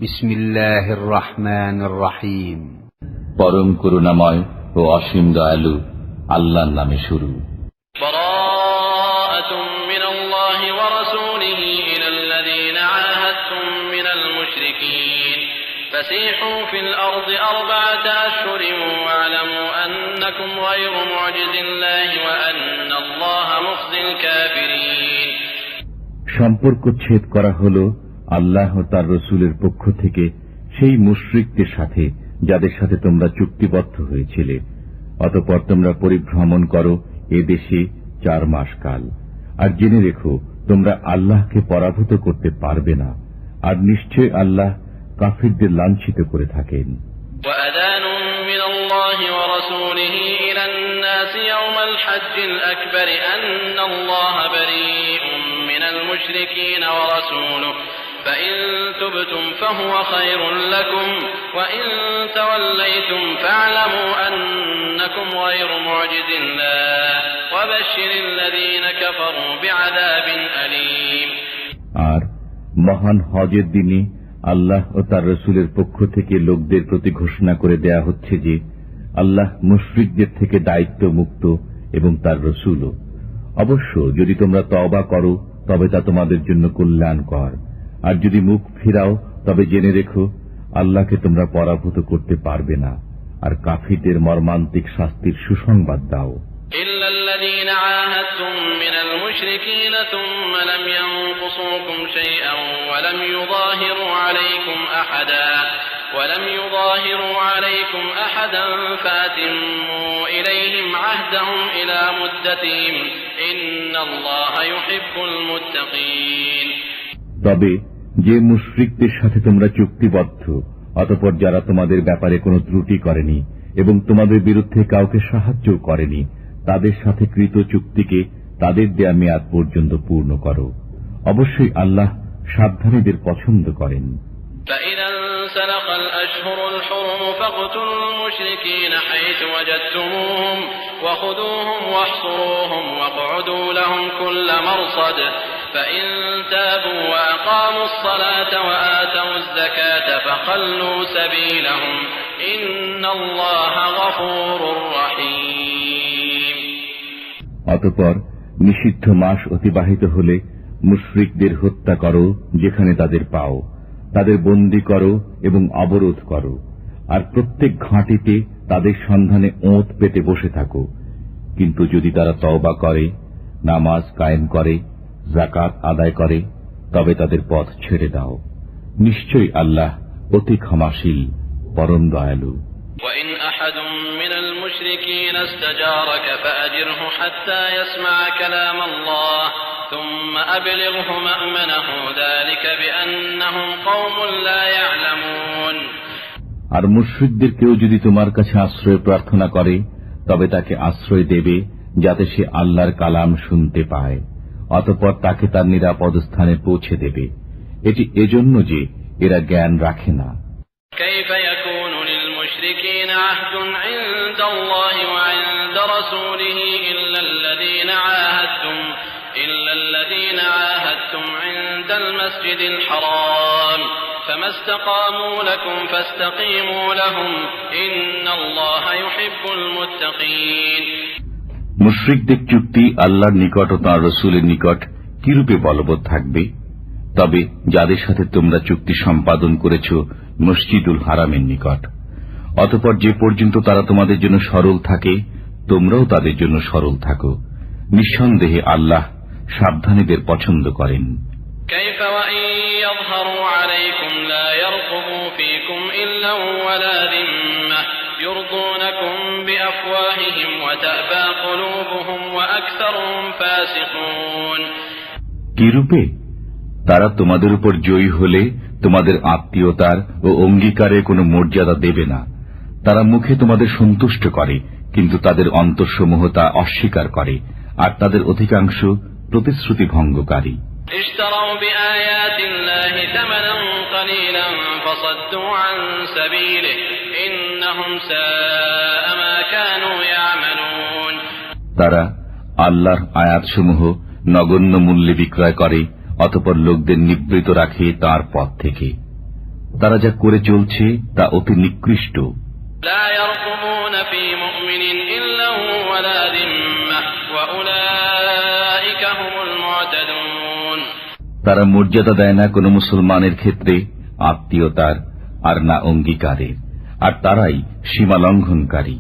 বিসমিল্লাহির রহমানির রহিম। পরম করুণাময় ও অসীম দয়ালু আল্লাহর নামে শুরু। বারাআতুম মিনাল্লাহি ওয়া রাসূলিহি ইলাল্লাযীনা আহাদতুম মিনাল মুশরিকিন ফাসীহু ফিল আরদি আরবা'আতা আশহুরিন ওয়া'লামু আন্নাকুম গায়রু মু'জিজিল্লাহি ওয়া আন্নাল্লাহা মুখজিল কাফিরিন। সম্পর্ক ছেদ করা হলো আল্লাহ ও তার রসুলের পক্ষ থেকে সেই মুশরিকদের সাথে যাদের সাথে তোমরা চুক্তিবদ্ধ হয়েছিলে। অতঃপর তোমরা পরিভ্রমণ করো এ দেশে 4 মাস কাল। আর জেনে রেখো তোমরা আল্লাহকে পরাভূত করতে পারবে না, আর নিশ্চয় আল্লাহ কাফিরদের লাঞ্ছিত করে থাকেন। وأذان من الله ورسوله إلى الناس يوم الحج الأكبر أن الله بريء من المشركين ورسوله فإن تبتم فهو خير لكم وإن توليتم فاعلموا أنكم غير معجز الله وبشر الذين كفروا بعذاب أليم। আর মহান হজের দিনে আল্লাহ ও তার রসুলের পক্ষ থেকে লোকদের প্রতি ঘোষণা করে দেয়া হচ্ছে যে আল্লাহ মুশরিকদের থেকে দায়িত্ব মুক্ত এবং তার রসুলও। অবশ্য যদি তোমরা তওবা করো তবে তা তোমাদের জন্য কল্যাণকর, আর যদি মুখ ফিরাও তবে জেনে রেখো আল্লাহকে তোমরা পরাভূত করতে পারবে না, আর কাফিরদের মর্মান্তিক শাস্তির সুসংবাদ দাও। إلا الذين عاهدتم من المشركين ثم لم ينقصوكم شيئا ولم يظاهروا عليكم أحدا فأتموا إليهم عهدهم إلى مدتهم إن الله يحب المتقين। তবে যে মুশরিকদের সাথে তোমরা চুক্তিবদ্ধ, অতঃপর যারা তোমাদের ব্যাপারে কোনো ত্রুটি করেনি এবং তোমাদের বিরুদ্ধে কাউকে সাহায্য করেনি, তাদের সাথে কৃত চুক্তিকে তাদের দেয়া মেয়াদ পর্যন্ত পূর্ণ করো। অবশ্যই আল্লাহ সাবধানীদের পছন্দ করেন। فإذا انسلخ الأشهر الحرم فاقتلوا المشركين حيث وجدتموهم وخذوهم واحصروهم واقعدوا لهم كل مرصد فإن تابوا وأقاموا الصلاة وآتوا الزكاة فخلوا سبيلهم إن الله غفور رحيم। অতঃপর নিষিদ্ধ মাস অতিবাহিত হলে মুশরিকদের হত্যা করো যেখানে তাদের পাও, তাদের বন্দী করো এবং অবরোধ করো, আর প্রত্যেক ঘাঁটিতে তাদের সন্ধানে ওঁত পেতে বসে থাকো। কিন্তু যদি তারা তওবা করে, নামাজ কায়েম করে, যাকাত আদায় করে, তবে তাদের পথ ছেড়ে দাও। নিশ্চয়ই আল্লাহ অতি ক্ষমাশীল, পরম দয়ালু। وإن أحد من المشركين استجارك فأجره حتى يسمع كلام الله ثم أبلغه مأمنه ذلك بأنهم قوم لا يعلمون। আর মুশরিকদের কেউ যদি তোমার কাছে আশ্রয় প্রার্থনা করে তবে তাকে আশ্রয় দেবে যাতে সে আল্লাহর কালাম শুনতে পায়, অতঃপর তাকে তার নিরাপদ স্থানে পৌঁছে দেবে। এটি এজন্য যে এরা জ্ঞান রাখে না। كيف يكون للمشركين عهد عند الله وعند رسوله إلا الذين عاهدتم عند المسجد الحرام فما استقاموا لكم فاستقيموا لهم إن الله يحب المتقين। মুশরিকদের চুক্তি আল্লাহর নিকট ও তাঁর রসুলের নিকট কিরূপে বলবৎ থাকবে? তবে যাদের সাথে তোমরা চুক্তি সম্পাদন করেছ মসজিদুল হারামের নিকট, অতঃপর যে পর্যন্ত তারা তোমাদের জন্য সরল থাকে তোমরাও তাদের জন্য সরল থাকো। নিঃসন্দেহে আল্লাহ সাবধানীদের পছন্দ করেন। كيف وإن يظهروا عليكم لا يرقبوا فيكم إلا ولا ذمة يرضونكم بأفواههم وتأبى قلوبهم وأكثرهم فاسقون। কিরূপে? তারা তোমাদের উপর জয়ী হলে তোমাদের আত্মীয়তার ও অঙ্গীকারে কোনো মর্যাদা দেবে না। তারা মুখে তোমাদের সন্তুষ্ট করে, কিন্তু তাদের অন্তরসমূহ তা অস্বীকার করে, আর তাদের অধিকাংশ প্রতিশ্রুতি ভঙ্গকারী। اشتروا بآيات الله ثمنا قليلا فصدوا عن سبيله إنهم ساء ما كانوا يعملون। তারা আল্লাহর আয়াতসমূহ নগণ্য মূল্যে বিক্রয় করে, অতঃপর লোকদের নিবৃত রাখে তার পথ থেকে। তারা যা করে চলছে তা অতি নিকৃষ্ট। لا يرقبون في مؤمن إلا ولا ذمة وأولئك هم المعتدون। তারা মর্যাদা দেয় না কোনো মুসলমানের ক্ষেত্রে আত্মীয়তার আর না অঙ্গীকারের, আর তারাই সীমা লঙ্ঘনকারী।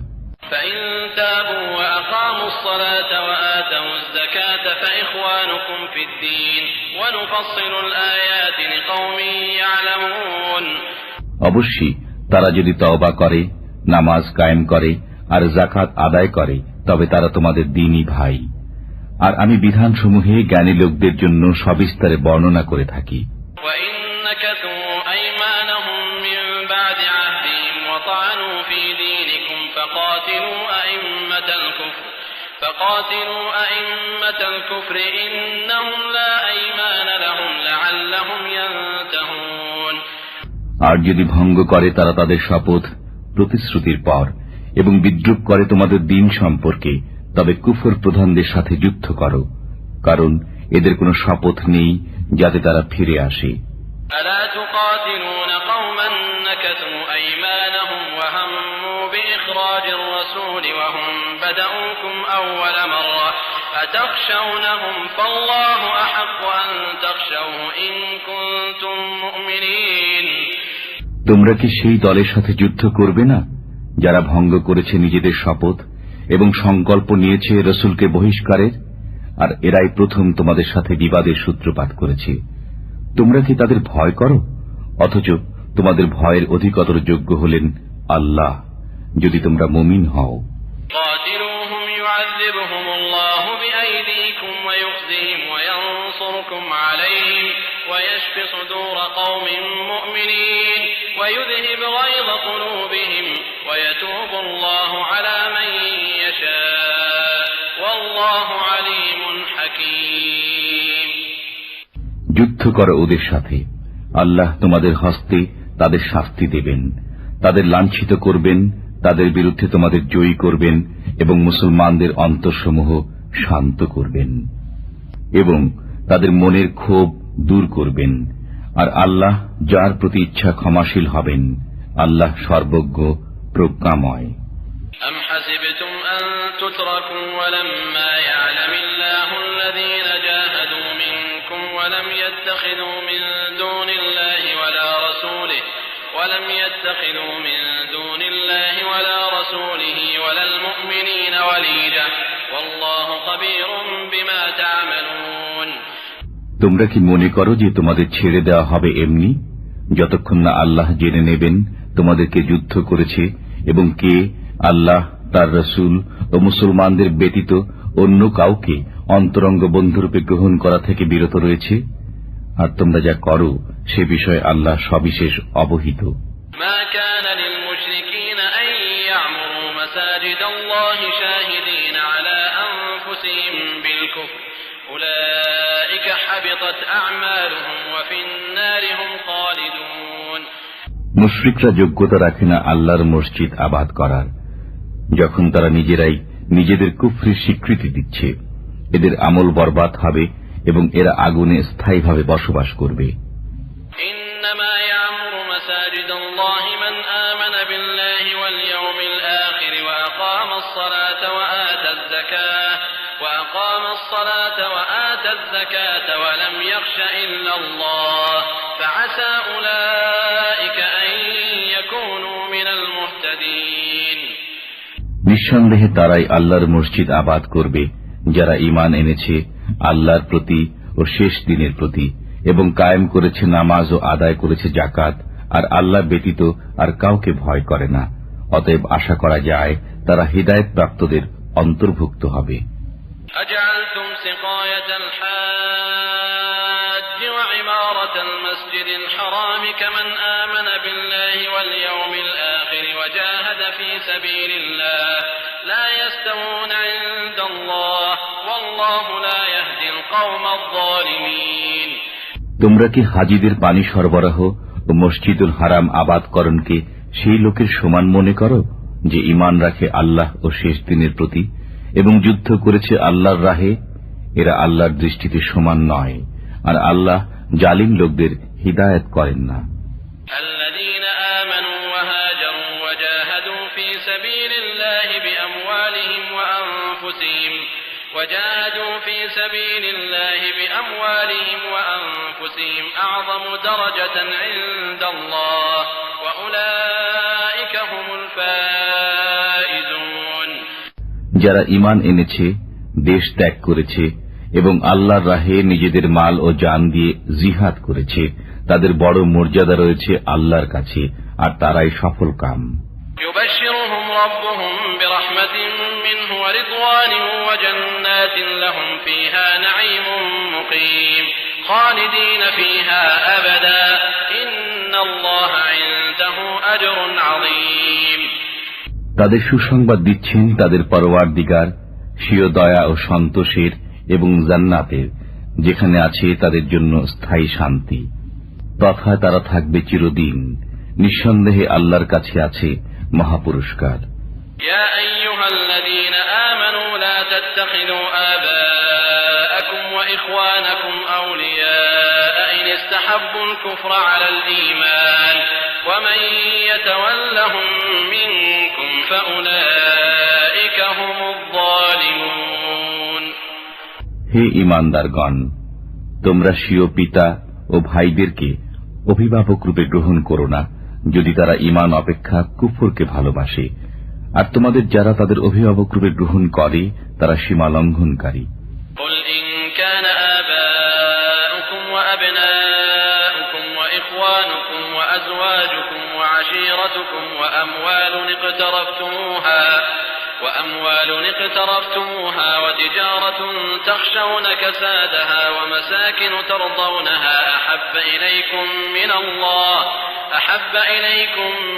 فإن تابوا وأقاموا الصلاة وآتوا الزكاة فإخوانكم في الدين ونفصل الآيات لقوم يعلمون। অবশ্যই তারা যদি তওবা করে, নামাজ কায়েম করে আর যাকাত আদায় করে, তবে তারা তোমাদের দ্বীনী ভাই। আর আমি বিধানসমূহে জ্ঞানী লোকদের জন্য সবিস্তারে বর্ণনা করে থাকি। وإن نكثوا أيمانهم من بعد عهدهم وطعنوا في دينكم فقاتلوا أئمة الكفر إنهم لا أيمان لهم لعلهم ينتهون। আর যদি ভঙ্গ করে তারা তাদের শপথ প্রতিশ্রুতির পর এবং বিদ্রুপ করে তোমাদের দিন সম্পর্কে, তবে কুফর প্রধানদের সাথে যুদ্ধ করো, কারণ এদের কোনো শপথ নেই যাতে তারা ফিরে আসে। ألا تقاتلون قوما نكثوا أيمانهم وهموا بإخراج الرسول وهم بدأوكم أول مرة أتخشونهم فالله أحق أن تخشوه إن كنتم مؤمنين। তোমরা কি সেই দলের সাথে যুদ্ধ করবে না যারা ভঙ্গ করেছে নিজেদের শপথ এবং সংকল্প নিয়েছে রসুলকে বহিষ্কারের? আর এরাই প্রথম তোমাদের সাথে বিবাদের সূত্রপাত করেছে। তোমরা কি তাদের ভয় করো? অথচ তোমাদের ভয়ের অধিকতর যোগ্য হলেন আল্লাহ, যদি তোমরা মুমিন হও। قاتلوهم يعذبهم الله بأيديكم ويخزهم وينصركم عليهم ويشف صدور قوم مؤمنين ويذهب غيظ قلوبهم ويتوب الله على من يشاء والله عليم حكيم। যুদ্ধ করো ওদের সাথে, আল্লাহ তোমাদের হস্তে তাদের শাস্তি দেবেন, তাদের লাঞ্ছিত করবেন, তাদের বিরুদ্ধে তোমাদের জয়ী করবেন এবং মুসলমানদের অন্তরসমূহ শান্ত করবেন এবং তাদের মনের ক্ষোভ দূর করবেন। আর আল্লাহ যার প্রতি ইচ্ছা ক্ষমাশীল হবেন। আল্লাহ সর্বজ্ঞ প্রজ্ঞাময়। أم حسبتم أن تتركوا ولما يعلم الله الذين جاهدوا منكم ولم يتخذوا من دون الله ولا رسوله ولا المؤمنين وليجة والله خبير بما تعملون। তোমরা কি মনে করো যে তোমাদের ছেড়ে দেওয়া হবে এমনি, যতক্ষণ না আল্লাহ জেনে নেবেন তোমাদেরকে যুদ্ধ করেছে এবং কে আল্লাহ, তার রসুল ও মুসলমানদের ব্যতীত অন্য কাউকে অন্তরঙ্গ বন্ধুরূপে গ্রহণ করা থেকে বিরত রয়েছে? আর তোমরা যা করো সে বিষয়ে আল্লাহ সবিশেষ অবহিত। ما كان للمشركين أن يعمروا مساجد الله شاهدين على أنفسهم بالكفر أولئك حبطت أعمالهم وفي النار هم خالدون। মুশরিকরা যোগ্যতা রাখে না আল্লাহর মসজিদ আবাদ করার, যখন তারা নিজেরাই নিজেদের কুফরির স্বীকৃতি দিচ্ছে। এদের আমল বরবাদ হবে এবং এরা আগুনে স্থায়ীভাবে বসবাস করবে। إنما يعمر مساجد الله من آمن بالله واليوم الآخر وأقام الصلاة وآتى الزكاة ولم يخش إلا الله فعسى أولئك أن يكونوا من المهتدين। নিঃসন্দেহে তারাই আল্লাহর মসজিদ আবাদ করবে যারা ঈমান এনেছে আল্লাহর প্রতি ও শেষ দিনের প্রতি এবং কায়েম করেছে নামাজ ও আদায় করেছে যাকাত, আর আল্লাহ ব্যতীত আর কাউকে ভয় করে না। অতএব আশা করা যায় তারা হিদায়াত প্রাপ্তদের অন্তর্ভুক্ত হবে। أجعلتم سقاية الحاج وعمارة المسجد الحرام كمن آمن بالله واليوم الآخر وجاهد في سبيل الله لا يستوون عند الله والله لا يهدي القوم الظالمين। তোমরা কি হাজীদের পানি সরবরাহ ও মসজিদুল হারাম আবাদকরণকে সেই লোকের সমান মনে করো যে ঈমান রাখে আল্লাহ ও শেষ দিনের প্রতি এবং যুদ্ধ করেছে আল্লাহর রাহে? এরা আল্লাহর দৃষ্টিতে সমান নয়, আর আল্লাহ জালিম লোকদের হিদায়াত করেন না। الذين آمنوا وهاجروا وجاهدوا في سبيل الله بأموالهم أعظم درجة عند الله وأولئك هم الفائزون যারা ঈমান এনেছে, দেশ ত্যাগ করেছে এবং আল্লাহর রাহে নিজেদের মাল ও জান দিয়ে জিহাদ করেছে, তাদের বড় মর্যাদা রয়েছে আল্লাহর কাছে, আর তারাই সফল কাম। يبشرهم ربهم برحمة منه ورضوان وجنات لهم فيها نعيم مقيم خالدين فيها أبدا إن الله عنده أجر عظيم তাদের সুসংবাদ দিচ্ছেন তাদের পরওয়ারদিগার স্বীয় দয়া ও সন্তোষের এবং জান্নাতের, যেখানে আছে তাদের জন্য স্থায়ী শান্তি, তথা তারা থাকবে চিরদিন। নিঃসন্দেহে আল্লাহর কাছে আছে মহাপুরস্কার। يا أيها الذين آمنوا لا تتخذوا آباءكم وإخوانكم أولياء إن استحبوا الكفر على الإيمان ومن يتولهم منكم فأولئك هم الظالمون হে ঈমানদারগণ, তোমরা স্বীয় পিতা ও ভাইদেরকে অভিভাবক রূপে গ্রহণ করো না, যদি তারা ঈমান অপেক্ষা কুফরকে ভালোবাসে, আর তোমাদের যারা তাদের অভিভাবক রূপে গ্রহণ করে তারা সীমা লঙ্ঘনকারী। قل إن كان آباؤكم وأبناؤكم وإخوانكم وأزواجكم وعشيرتكم وأموال اقترفتموها وتجارة تخشون كسادها ومساكن ترضونها أحب إليكم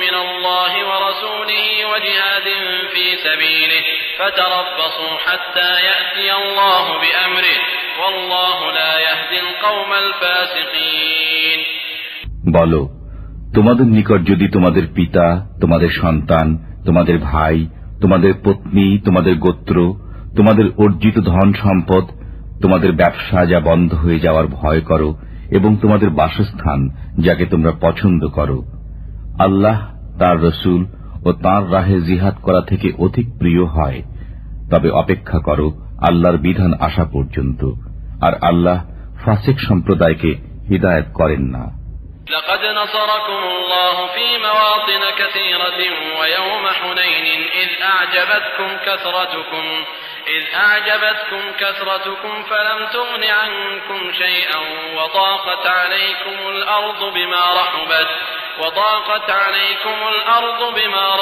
من الله ورسوله وجهاد في سبيله فتربصوا حتى يأتي الله بأمره والله لا يهدي القوم الفاسقين বলো, তোমাদের নিকট যদি তোমাদের পিতা, তোমাদের সন্তান, তোমাদের ভাই, তোমাদের পত্নী, তোমাদের গোত্র, তোমাদের অর্জিত ধন সম্পদ, তোমাদের ব্যবসা যা বন্ধ হয়ে যাওয়ার ভয় করো এবং তোমাদের বাসস্থান যাকে তোমরা পছন্দ করো, আল্লাহ, তার রসুল ও তাঁর রাহে জিহাদ করা থেকে অধিক প্রিয় হয়, তবে অপেক্ষা করো আল্লাহর বিধান আসা পর্যন্ত, আর আল্লাহ ফাসিক সম্প্রদায়কে হিদায়াত করেন না। لقد نصركم الله في مواطن كثيرة ويوم حنين إذ أعجبتكم كثرتكم فلم تغن عنكم شيئا وضاقت عليكم الأرض بما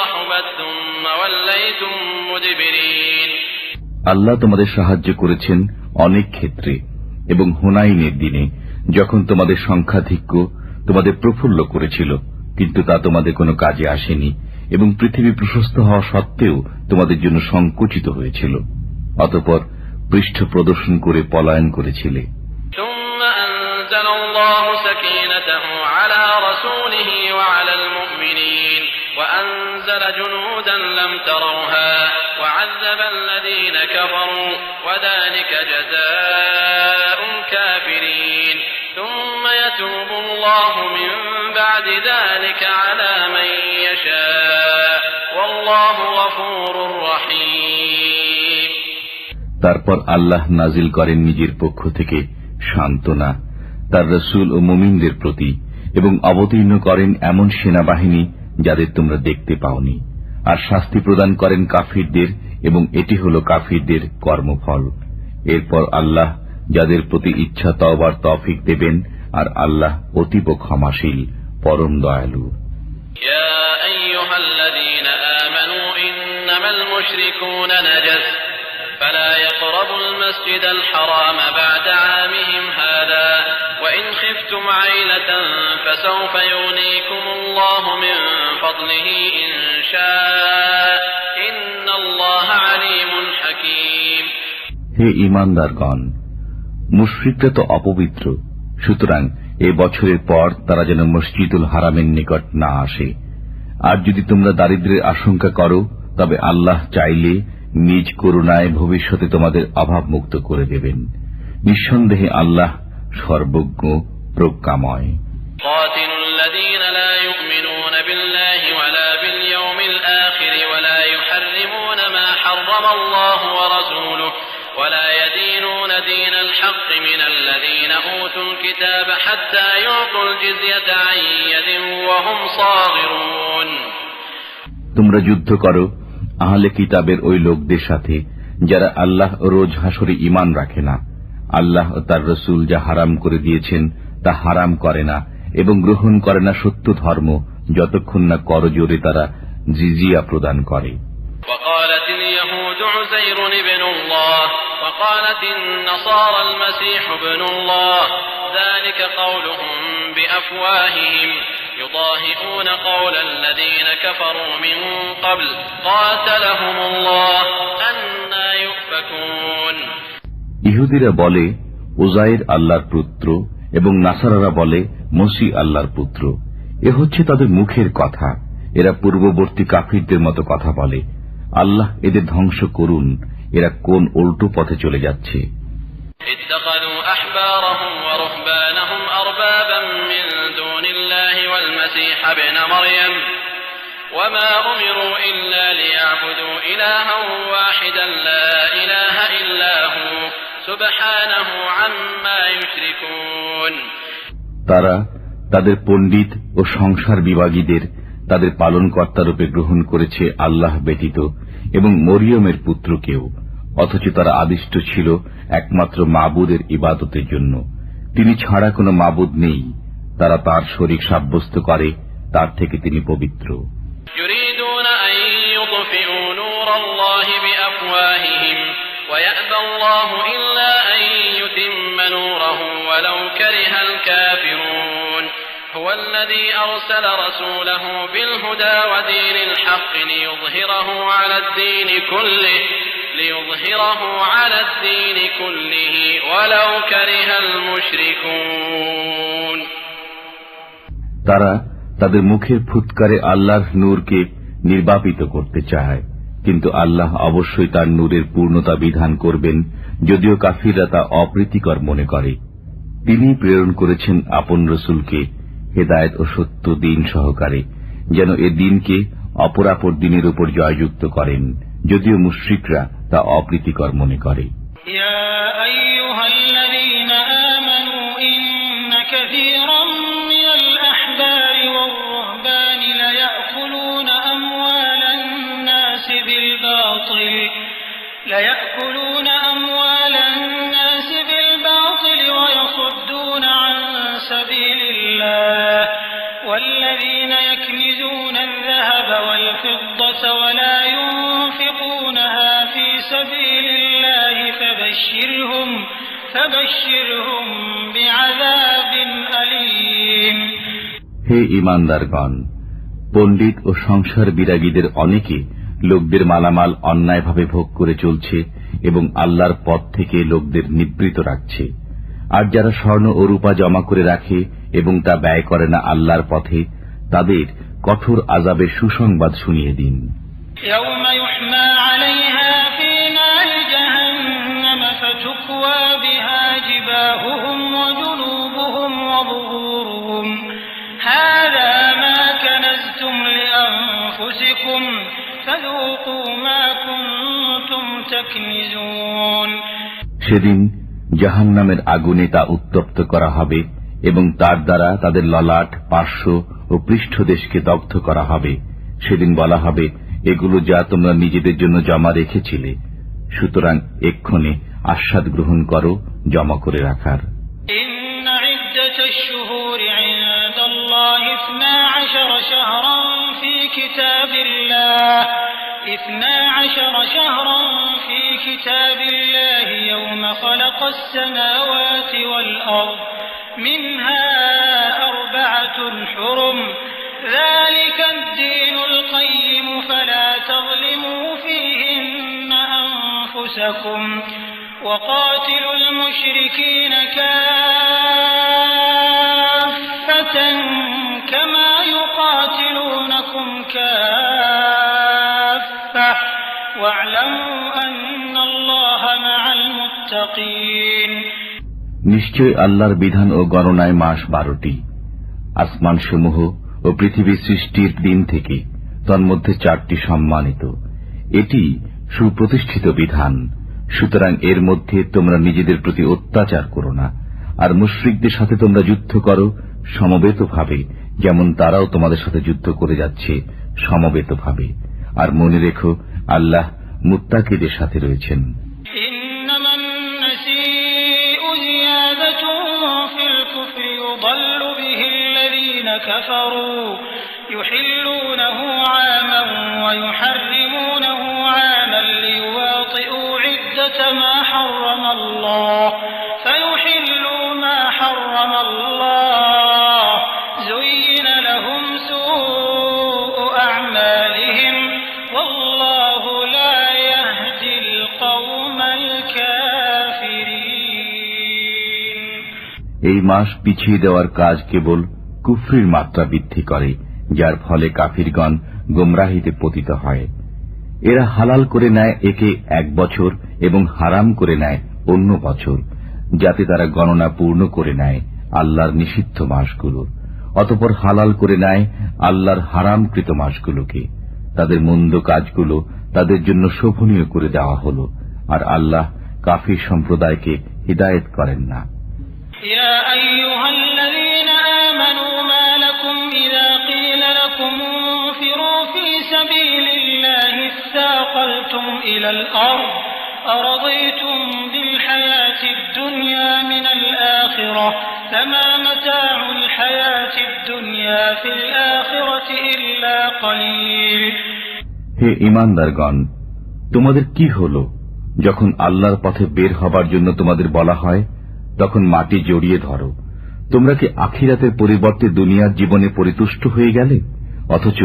رحبت ثم وليتم مدبرين আল্লাহ তোমাদের সাহায্য করেছেন অনেক ক্ষেত্রে, এবং হুনাইনের দিনে যখন তোমাদের সংখ্যাধিক্য তোমাদের প্রফুল্ল করেছিল, কিন্তু তা তোমাদের কোনো কাজে আসেনি, এবং পৃথিবী প্রশস্ত হওয়া সত্ত্বেও তোমাদের জন্য সংকুচিত হয়েছিল। অতঃপর পৃষ্ঠ প্রদর্শন করে পলায়ন করেছিলে। ثم أنزل الله سكينته على رسوله وعلى المؤمنين وأنزل جنودا لم تروها وعذب الذين كفروا وذلك جزاء الكافرين ثم يتوب الله من بعد ذلك على من يشاء والله غفور رحيم তারপর আল্লাহ নাজিল করেন নিজের পক্ষ থেকে সান্ত্বনা তার রাসূল ও মুমিনদের প্রতি, এবং অবতীর্ণ করেন এমন সেনাবাহিনী যাদের তোমরা দেখতে পাওনি, আর শাস্তি প্রদান করেন কাফিরদের, এবং এটি হল কাফিরদের কর্মফল। এরপর আল্লাহ যাদের প্রতি ইচ্ছা তওবার তৌফিক দেবেন, আর আল্লাহ অতীব ক্ষমাশীল, পরম দয়ালু। يا أيها الذين آمنوا إنما المشركون نجس فلا يقربوا المسجد الحرام بعد عامهم هذا وإن خفتم عيلة فسوف يغنيكم الله من فضله إن شاء إن الله عليم حكيم হে ঈমানদারগণ, মুশরিকরা তো অপবিত্র, সুতরাং এ বছরের পর তারা যেন মসজিদুল হারামের নিকট না আসে। আর যদি তোমরা দারিদ্র্যের আশঙ্কা করো, তবে আল্লাহ চাইলে নিজ করুণায় ভবিষ্যতে তোমাদের অভাব মুক্ত করে দেবেন। নিঃসন্দেহে আল্লাহ সর্বজ্ঞ, প্রজ্ঞাময়। قاتلوا الذين لا يؤمنون بالله ولا باليوم الآخر ولا يحرمون ما حرم الله ورسوله ولا يدينون دين الحق من الذين أوتوا الكتاب حتى يعطوا الجزية عن يد وهم صاغرون। তোমরা যুদ্ধ করো আহলে কিতাবের ওই লোকদের সাথে যারা আল্লাহ ও রোজ হাসরে ঈমান রাখে না, আল্লাহ ও তার রাসূল যা হারাম করে দিয়েছেন তা হারাম করে না এবং গ্রহণ করে না সত্য ধর্ম যতক্ষণ না করজোরে তারা জিজিয়া প্রদান করে। وقالت اليهود عزير ابن الله وقالت النصارى المسيح ابن الله ذلك قولهم بأفواههم يضاهئون قول الذين كفروا من قبل قاتلهم الله أنى يؤفكون। ইহুদিরা বলে উজাইর আল্লাহর পুত্র এবং নাসারারা বলে মসিহ আল্লাহর পুত্র। এ হচ্ছে তাদের মুখের কথা। এরা পূর্ববর্তী কাফিরদের মতো কথা বলে। আল্লাহ এদের ধ্বংস করুন, এরা কোন উল্টো পথে চলে যাচ্ছে। اتخذوا أحبارهم ورهبانهم أربابا من دون الله والمسيح ابن مريم وما أمروا إلا ليعبدوا إلها واحدا لا إله إلا هو سبحانه عما يشركون। তারা তাদের পণ্ডিত ও সংসার বিভাগীদের তাদের পালনকর্তা রূপে গ্রহণ করেছে আল্লাহ ব্যতীত এবং মরিয়মের পুত্রকেও, অথচ তারা আদিষ্ট ছিল একমাত্র মাবুদের ইবাদতের জন্য। তিনি ছাড়া কোনো মাবুদ নেই। তারা তার শরীক সাব্যস্ত করে, তার থেকে তিনি পবিত্র। يريدون أن يطفئوا نور الله بأفواههم ويأبى الله إلا أن يتم نوره ولو كره الكافرون هو الذي أرسل رسوله بالهدى ودين الحق ليظهره على الدين كله ولو كره المشركون। তারা তাদের মুখের ফুৎকারে আল্লাহর নূরকে নির্বাপিত করতে চায়, কিন্তু আল্লাহ অবশ্যই তার নূরের পূর্ণতা বিধান করবেন, যদিও কাফিররা তা অপ্রীতিকর মনে করে। তিনি প্রেরণ করেছেন আপন রসুলকে হেদায়েত ও সত্য দিন সহকারে, যেন এ দিনকে অপরাপর দিনের উপর জয়যুক্ত করেন, যদিও মুশরিকরা তা অপ্রীতিকর মনে করে। ليأكلون أموال الناس بالباطل ويصدون عن سبيل الله والذين يكنزون الذهب والفضة ولا ينفقونها في سبيل الله فبشرهم بعذاب أليم। হে ঈমানদারগণ, পণ্ডিত ও সংসার বিরাগীদের অনেকে লোকদের মালামাল অন্যায়ভাবে ভোগ করে চলছে এবং আল্লাহর পথ থেকে লোকদের নিবৃত রাখছে। আর যারা স্বর্ণ ও রূপা জমা করে রাখে এবং তা ব্যয় করে না আল্লাহর পথে, তাদের কঠোর আযাবের সুসংবাদ শুনিয়ে দিন। সেদিন জাহান্নামের আগুনে তা উত্তপ্ত করা হবে এবং তার দ্বারা তাদের ললাট, পার্শ্ব ও পৃষ্ঠদেশকে দগ্ধ করা হবে। সেদিন বলা হবে, এগুলো যা তোমরা নিজেদের জন্য জমা রেখেছিলে, সুতরাং এক্ষণে আস্বাদ গ্রহণ করো জমা করে রাখার। كتاب الله يوم خلق السماوات والأرض منها أربعة حرم ذلك الدين القيم فلا تظلموا فيهن أنفسكم وقاتلوا المشركين كافة كما يقاتلونكم كافة واعلموا أن الله مع المتقين। নিশ্চয় আল্লাহর বিধান ও গণনায় মাস 12টি। আসমানসমূহ ও পৃথিবী সৃষ্টির দিন থেকে তন্মধ্যে 4টি সম্মানিত। এটি সুপ্রতিষ্ঠিত বিধান। সুতরাং এর মধ্যে তোমরা নিজেদের প্রতি অত্যাচার করো না, আর মুশরিকদের সাথে তোমরা যুদ্ধ করো সমবেতভাবে, যেমন তারাও তোমাদের সাথে যুদ্ধ করে যাচ্ছে সমবেতভাবে। আর মনে রেখো, আল্লাহ মুত্তাকিদের সাথে রয়েছেন। يحلونه عاما ويحرمونه عاما ليواطئوا عدة ما حرم الله فيحلوا ما حرم الله زين لهم سوء أعمالهم والله لا يهدي القوم الكافرين। এই মাস পিছিয়ে দেওয়ার কাজ কেবল কুফরির মাত্রা বৃদ্ধি করে, যার ফলে কাফিরগণ গোমরাহিতে পতিত হয়। এরা হালাল করে নেয় একে 1 বছর এবং হারাম করে নেয় অন্য বছর, যাতে তারা গণনা পূর্ণ করে নেয় আল্লাহর নিষিদ্ধ মাসগুলোর। অতঃপর হালাল করে নেয় আল্লাহর হারামকৃত মাসগুলোকে। তাদের মন্দ কাজগুলো তাদের জন্য শোভনীয় করে দেওয়া হল, আর আল্লাহ কাফির সম্প্রদায়কে হিদায়েত করেন না। يا أيها الذين آمنوا ما لكم إذا قيل لكم انفروا في سبيل الله اثاقلتم إلى الأرض أرضيتم بالحياة الدنيا من الآخرة فما متاع الحياة الدنيا في الآخرة إلا قليل। হে ঈমানদারগণ, তোমাদের কি হলো যখন আল্লাহর পথে বের হবার জন্য তোমাদের বলা হয়? তখন মাটি জড়িয়ে ধরো। তোমরা কি আখিরাতের পরিবর্তে দুনিয়ার জীবনে পরিতুষ্ট হয়ে গেলে? অথচ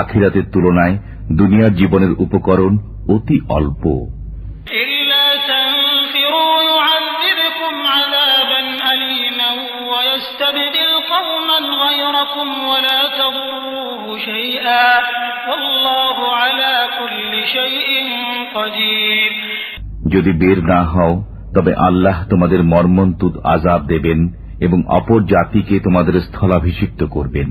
আখিরাতের তুলনায় দুনিয়ার জীবনের উপকরণ অতি অল্প। যদি বের না হও তবে আল্লাহ তোমাদের মর্মন্তুদ আযাব দেবেন এবং অপর জাতিকে তোমাদের স্থলাভিষিক্ত করবেন।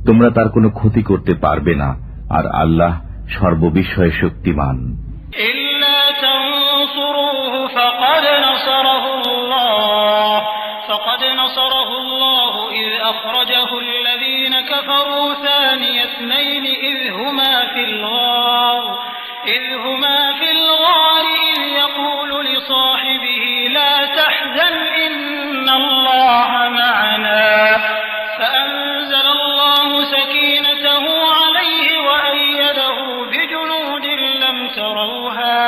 তোমরা তার কোনো ক্ষতি করতে পারবে না, আর আল্লাহ সর্ববিষয়ে শক্তিমান। فقد نصره الله إذ أخرجه الذين كفروا ثاني اثنين إذ هما في الغار إذ يقول لصاحبه لا تحزن إن الله معنا فأنزل الله سكينته عليه وأيده بجنود لم تروها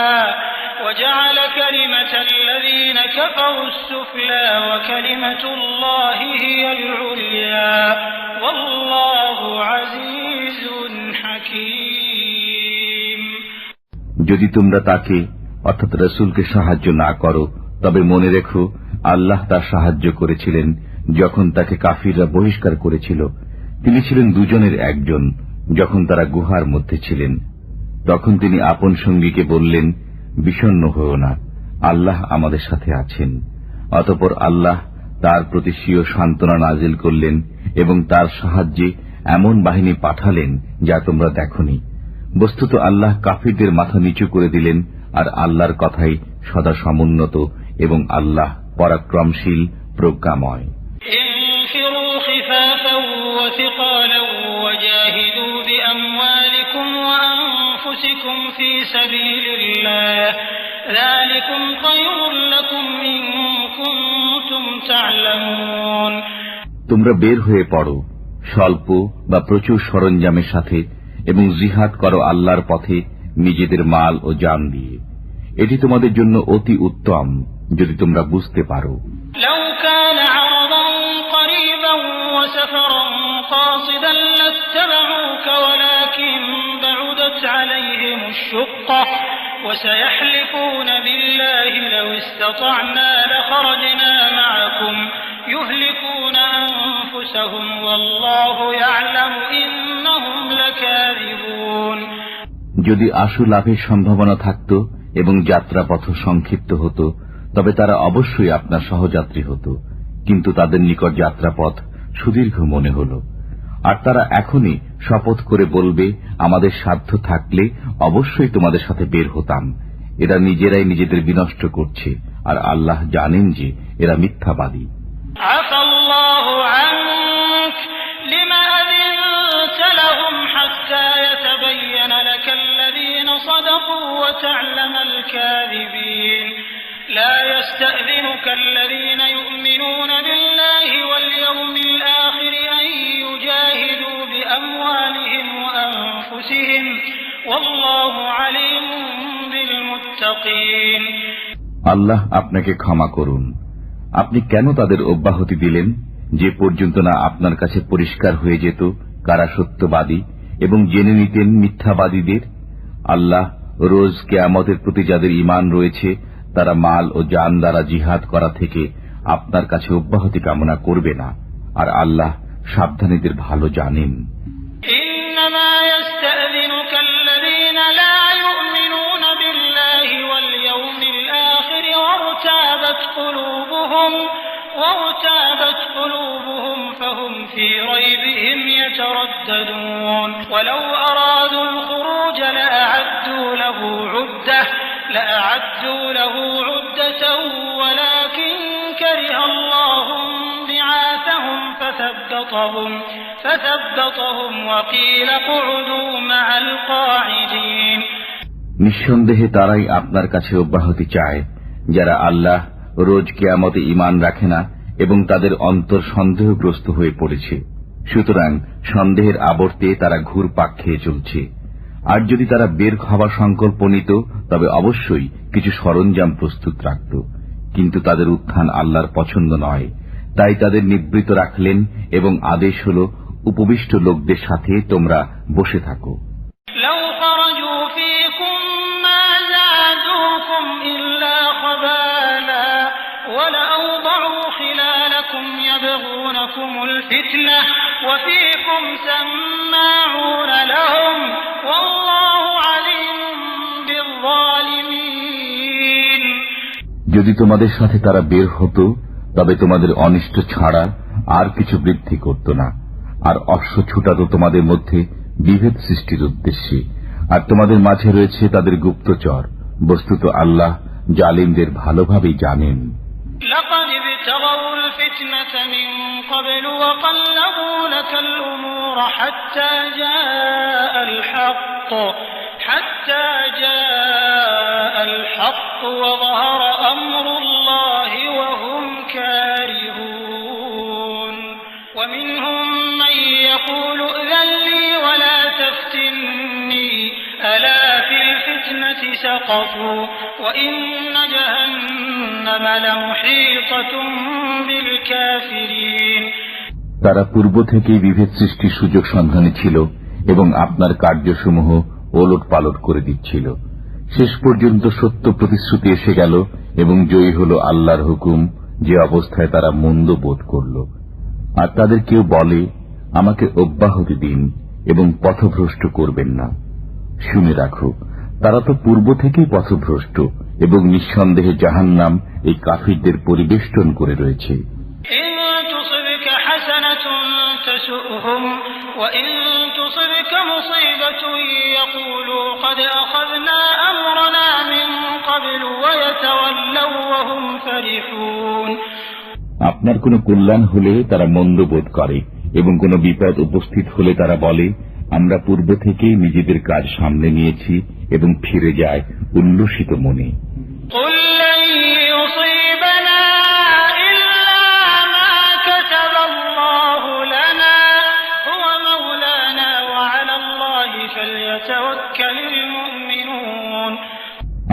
وجعل كلمة الذين كفروا السفلى وكلمة الله هي العليا والله عزيز حكيم। যদি তোমরা তাকে অর্থাৎ রাসূলকে সাহায্য না করো, তবে মনে রেখো আল্লাহ তার সাহায্য করেছিলেন যখন তাকে কাফিররা বহিষ্কার করেছিল। তিনি ছিলেন দুজনের একজন। যখন তারা গুহার মধ্যে ছিলেন, তখন তিনি আপন সঙ্গীকে বললেন, বিষণ্ণ হও না, আল্লাহ আমাদের সাথে আছেন। অতঃপর আল্লাহ তার প্রতি স্বীয় সান্ত্বনা নাজিল করলেন এবং তার সাহায্যে এমন বাহিনী পাঠালেন যা তোমরা দেখনি। বস্তুত আল্লাহ কাফিরদের মাথা নিচু করে দিলেন, আর আল্লাহর কথাই সদা সমুন্নত এবং আল্লাহ পরাক্রমশীল প্রজ্ঞাময়। তোমরা বের হয়ে পড়ো স্বল্প বা প্রচুর সরঞ্জামের সাথে এবং জিহাদ করো আল্লাহর পথে নিজেদের মাল ও জান দিয়ে। এটি তোমাদের জন্য অতি উত্তম যদি তোমরা বুঝতে পারো। وسيحلفون بالله لو استطعنا لخرجنا معكم يهلكون أنفسهم والله يعلم إنهم لكاذبون। যদি আশু লাভের সম্ভাবনা থাকত এবং যাত্রাপথ সংক্ষিপ্ত হতো, তবে তারা অবশ্যই আপনার সহযাত্রী হতো, কিন্তু তাদের নিকট যাত্রাপথ সুদীর্ঘ মনে হল। আর তারা এখনই শপথ করে বলবে, আমাদের সাধ্য থাকলে অবশ্যই তোমাদের সাথে বের হতাম। এরা নিজেরাই নিজেদের বিনষ্ট করছে, আর আল্লাহ জানেন যে এরা মিথ্যাবাদী। لا يستأذنك الذين يؤمنون بالله واليوم الآخر أن يجاهدوا بأموالهم وأنفسهم والله عليم بالمتقين। আল্লাহ আপনাকে ক্ষমা করুন। আপনি কেন তাদের অব্যাহতি দিলেন, যে পর্যন্ত না আপনার কাছে পরিষ্কার হয়ে যেত কারা সত্যবাদী, এবং জেনে নিতেন মিথ্যাবাদীদের? আল্লাহ রোজ কিয়ামতের প্রতি যাদের ঈমান রয়েছে তারা মাল ও জান দ্বারা জিহাদ করা থেকে আপনার কাছে অব্যাহতি কামনা করবে না, আর আল্লাহ সাবধানীদের ভালো জানেন। إنما يستأذنك الذين لا يؤمنون بالله واليوم الآخر وارتابت قلوبهم فهم في ريبهم يترددون ولو أرادوا الخروج لأعدوا له عدة ولكن كره الله بعاثهم فثبطهم وقيل اقعدوا مع القاعدين। নিঃসন্দেহে তারাই আপনার কাছে অব্যাহতি চায় যারা আল্লাহ রোজ কিয়ামতে ঈমান রাখে না এবং তাদের অন্তর সন্দেহগ্রস্ত হয়ে পড়েছে। সুতরাং সন্দেহের আবর্তে তারা ঘুরপাক খেয়ে চলছে। আর যদি তারা বের হওয়ার সংকল্প নিত তবে অবশ্যই কিছু সরঞ্জাম প্রস্তুত রাখত, কিন্তু তাদের উত্থান আল্লাহর পছন্দ নয়, তাই তাদের নিবৃত রাখলেন এবং আদেশ হল উপবিষ্ট লোকদের সাথে তোমরা বসে থাকো। يبغونكم الفتنة وفيكم سماعون لهم والله عليم بالظالمين। যদি তোমাদের সাথে তারা বের হতো তবে তোমাদের অনিষ্ট ছাড়া আর কিছু বৃদ্ধি করত না, আর অশ্ব ছুটাতো তোমাদের মধ্যে বিভেদ সৃষ্টির উদ্দেশ্যে, আর তোমাদের মাঝে রয়েছে তাদের গুপ্তচর। বস্তুত আল্লাহ জালিমদের ভালোভাবেই জানেন। لقد ابتغوا الفتنة من قبل وقلبوا لك الأمور حتى جاء الحق وظهر أمر الله وهم كارهون ومنهم من يقول ائذن لي ولا تفتني ألا في الفتنة سقطوا وإن جهنم لمحيطة بالكافرين। তারা পূর্ব থেকেই বিভেদ সৃষ্টির সুযোগ সন্ধানে ছিল এবং আপনার কার্যসমূহ ওলট পালট করে দিচ্ছিল। শেষ পর্যন্ত সত্য প্রতিশ্রুতি এসে গেল এবং জয়ী হল আল্লাহর হুকুম, যে অবস্থায় তারা মন্দ বোধ করল। আর তাদের কেউ বলে, আমাকে অব্যাহতি দিন এবং পথভ্রষ্ট করবেন না। শুনে রাখো, তারা তো পূর্ব থেকেই পথভ্রষ্ট এবং নিঃসন্দেহে জাহান্নাম এই কাফিরদের পরিবেষ্টন করে রয়েছে। وإن تصبك مصيبة يقولوا قد أخذنا أمرنا من قبل ويتولوا وهم فرحون। আপনার কোনো কল্যাণ হলে তারা মন্দ বোধ করে এবং কোনো বিপদ উপস্থিত হলে তারা বলে, আমরা পূর্ব থেকেই নিজেদের কাজ সামনে নিয়েছি, এবং ফিরে যায় উল্লসিত মনে।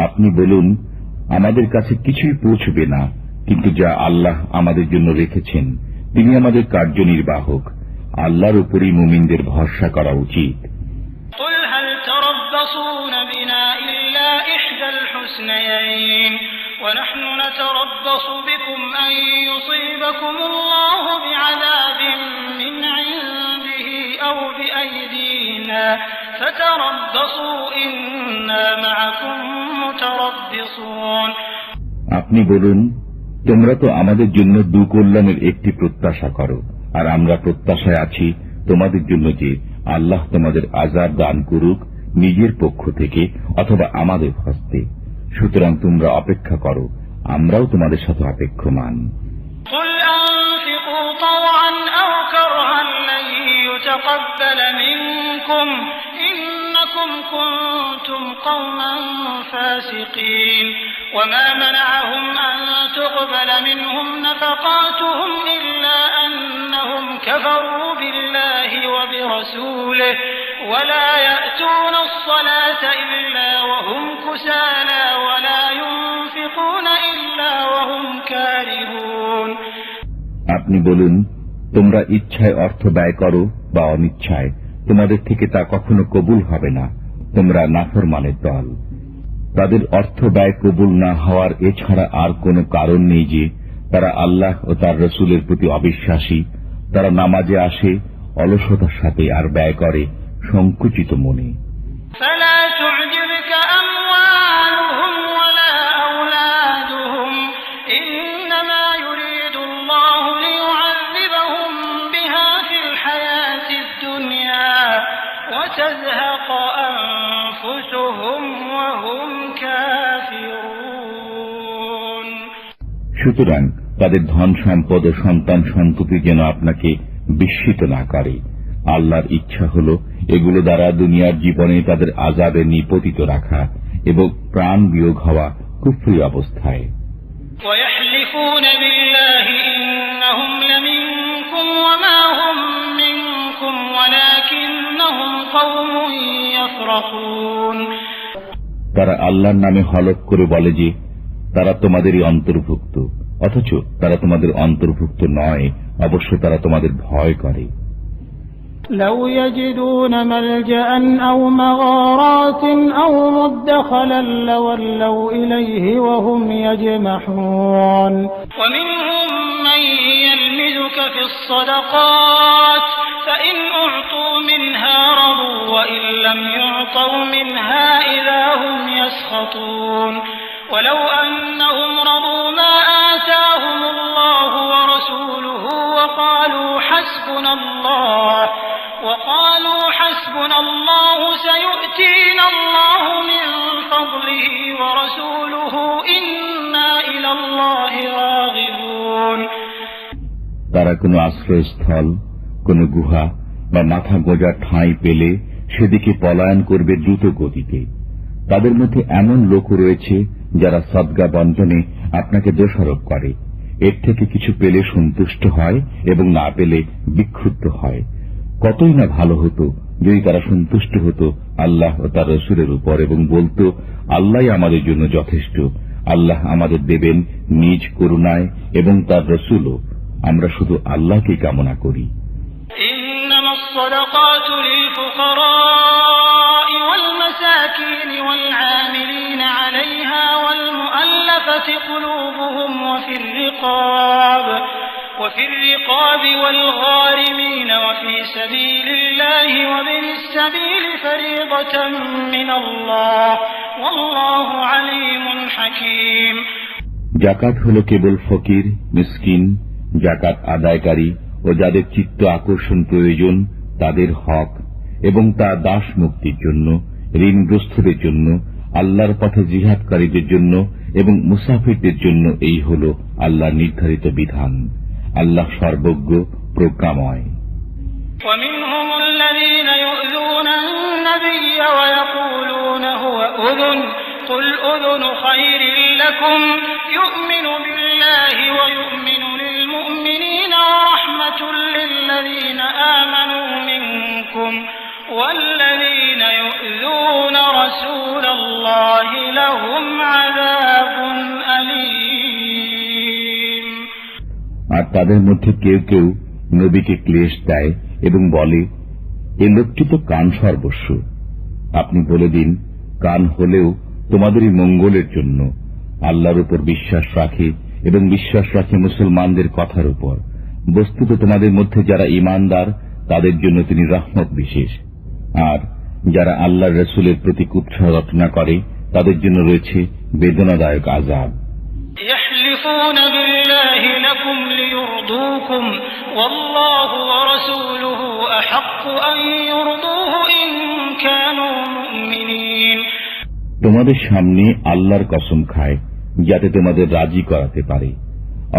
আপনি বলুন, আমাদের কাছে কিছুই পৌঁছবে না, কিন্তু যা আল্লাহ আমাদের জন্য রেখেছেন তিনি আমাদের কার্যনির্বাহক। আল্লাহর উপরই মুমিনদের ভরসা করা উচিত। ونحن نتربص بكم أن يصيبكم الله بعذاب من عنده أو بأيدينا فتربصوا إنا معكم متربصون। আপনি বলুন, তোমরা তো আমাদের জন্য দুকল্যাণের একটি প্রত্যাশা করো, আর আমরা প্রত্যাশায় আছি তোমাদের জন্য যে আল্লাহ তোমাদের আযাব দান করুক নিজের পক্ষ থেকে অথবা আমাদের হস্তে। সুতরাং তোমরা অপেক্ষা করো, আমরাও তোমাদের সাথে অপেক্ষমান। قل أنفقوا طوعا أو كرها لن يتقبل منكم إنكم كنتم قوما فاسقين وما منعهم أن تقبل منهم نفقاتهم إلا أنهم كفروا بالله وبرسوله ولا يأتون الصلاة إلا وهم كسالى ولا ينفقون إلا وهم كارهون। আপনি বলুন, তোমরা ইচ্ছায় অর্থ ব্যয় করো বা অনিচ্ছায়, তোমাদের থেকে তা কখনো কবুল হবে না। তোমরা নাফরমানের দল। তাদের অর্থ ব্যয় কবুল না হওয়ার এছাড়া আর কোনো কারণ নেই যে তারা আল্লাহ ও তার রসুলের প্রতি অবিশ্বাসী। তারা নামাজে আসে অলসতার সাথে আর ব্যয় করে সংকুচিত মনে। فلا تعجبك أموالهم ولا أولادهم إنما يريد الله ليعذبهم بها في الحياة الدنيا وتزهق أنفسهم وهم كافرون। সুতরাং তাদের ধন সম্পদ ও সন্তান সন্ততি যেন আপনাকে বিস্মিত না করে। আল্লাহর ইচ্ছা হল এগুলো দ্বারা দুনিয়ার জীবনে তাদের আযাবে নিপতিত রাখা এবং প্রাণ বিয়োগ হওয়া কুফরি অবস্থায়। ويحلفون بالله إنهم لمنكم وما هم منكم ولكنهم قوم يفرقون। তারা আল্লাহর নামে হলফ করে বলে যে তারা তোমাদেরই অন্তর্ভুক্ত, অথচ তারা তোমাদের অন্তর্ভুক্ত নয়, অবশ্য তারা তোমাদের ভয় করে। لو يجدون ملجأ أو مغارات أو مدخلا لولوا إليه وهم يجمحون ومنهم من يلمزك في الصدقات فإن أعطوا منها رضوا وإن لم يعطوا منها إذا هم يسخطون ولو أنهم رضوا ما آتاهم الله ورسوله وقالوا حسبنا الله سيؤتينا الله من فضله ورسوله إنا إلى الله راغبون। তারা কোনো আশ্রয়স্থল, কোনো গুহা বা মাথা গোঁজার ঠাঁই পেলে সেদিকে পলায়ন করবে দ্রুত গতিতে। তাদের মধ্যে এমন লোক রয়েছে যারা সদকা বন্টনে আপনাকে দোষারোপ করে, এর থেকে কিছু পেলে সন্তুষ্ট হয় এবং না পেলে বিক্ষুব্ধ হয়। কতই না ভালো হতো যদি তারা সন্তুষ্ট হতো আল্লাহ ও তার রসুলের উপর এবং বলতো, আল্লাহ আমাদের জন্য যথেষ্ট, আল্লাহ আমাদের দেবেন নিজ করুণায় এবং তার রসুলও, আমরা শুধু আল্লাহকে কামনা করি। إنما الصدقات للفقراء والمساكين والعاملين عليها والمؤلفة قلوبهم وفي الرقاب والغارمين وفي سبيل الله وابن السبيل فريضة من الله والله عليم حكيم। যাকাত হলো কেবল ফকির, মিসকিন, যাকাত আদায়কারী ও যাদের চিত্ত আকর্ষণ প্রয়োজন তাদের হক, এবং তা দাস মুক্তির জন্য, ঋণগ্রস্তদের জন্য, আল্লাহর পথে জিহাদকারীদের জন্য এবং মুসাফিরদের জন্য এই হল আল্লাহর নির্ধারিত বিধান। আল্লাহ সর্বজ্ঞ, প্রজ্ঞাময়। ومنهم الذين يؤذون النبي ويقولون هو أذن قل أذن خير لكم يؤمن بالله ويؤمن للمؤمنين ورحمة للذين آمنوا منكم والذين يؤذون رسول الله لهم عذاب أليم। আর তাদের মধ্যে কেউ কেউ নবীকে ক্লেশ দেয় এবং বলে, এ লোকটি তো কান সর্বস্ব। আপনি বলে দিন, কান হলেও তোমাদেরই মঙ্গলের জন্য। আল্লাহর উপর বিশ্বাস রাখে এবং বিশ্বাস রাখে মুসলমানদের কথার উপর। বস্তুত তোমাদের মধ্যে যারা ঈমানদার তাদের জন্য তিনি রহমত বিশেষ, আর যারা আল্লাহর রসুলের প্রতি কুৎসা রচনা করে তাদের জন্য রয়েছে বেদনাদায়ক আযাব। يحلفون بالله الله لكم ليرضوكم والله ورسوله أحق أن يرضوه إن كانوا مؤمنين। তোমাদের সামনে আল্লাহর কসম খায় যাতে তোমাদের রাজি করাতে পারে।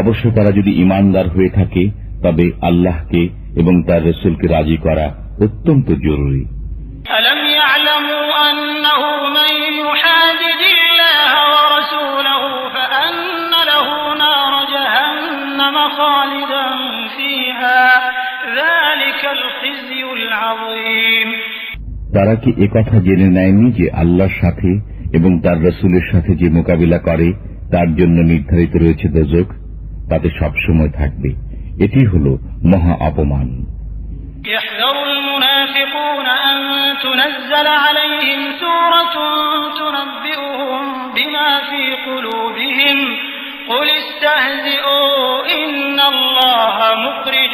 অবশ্য তারা যদি ঈমানদার হয়ে থাকে তবে আল্লাহকে এবং তার রাসূলকে রাজি করা অত্যন্ত জরুরি। ألم يعلموا أنه من يحادد الله ورسوله فأن له نار جهنم خالدا فيها ذلك الخزي العظيم। তারা কি একথা জেনে নেয়নি যে আল্লাহর সাথে এবং তার রাসূলের সাথে যে মোকাবিলা করে তার জন্য নির্ধারিত রয়েছে দোজখ, তাতে সবসময় থাকবে। এটি হল মহা অপমান। يحذر المنافقون أن تنزل عليهم سورة تنبئهم بما في قلوبهم قل استهزئوا إن الله مخرج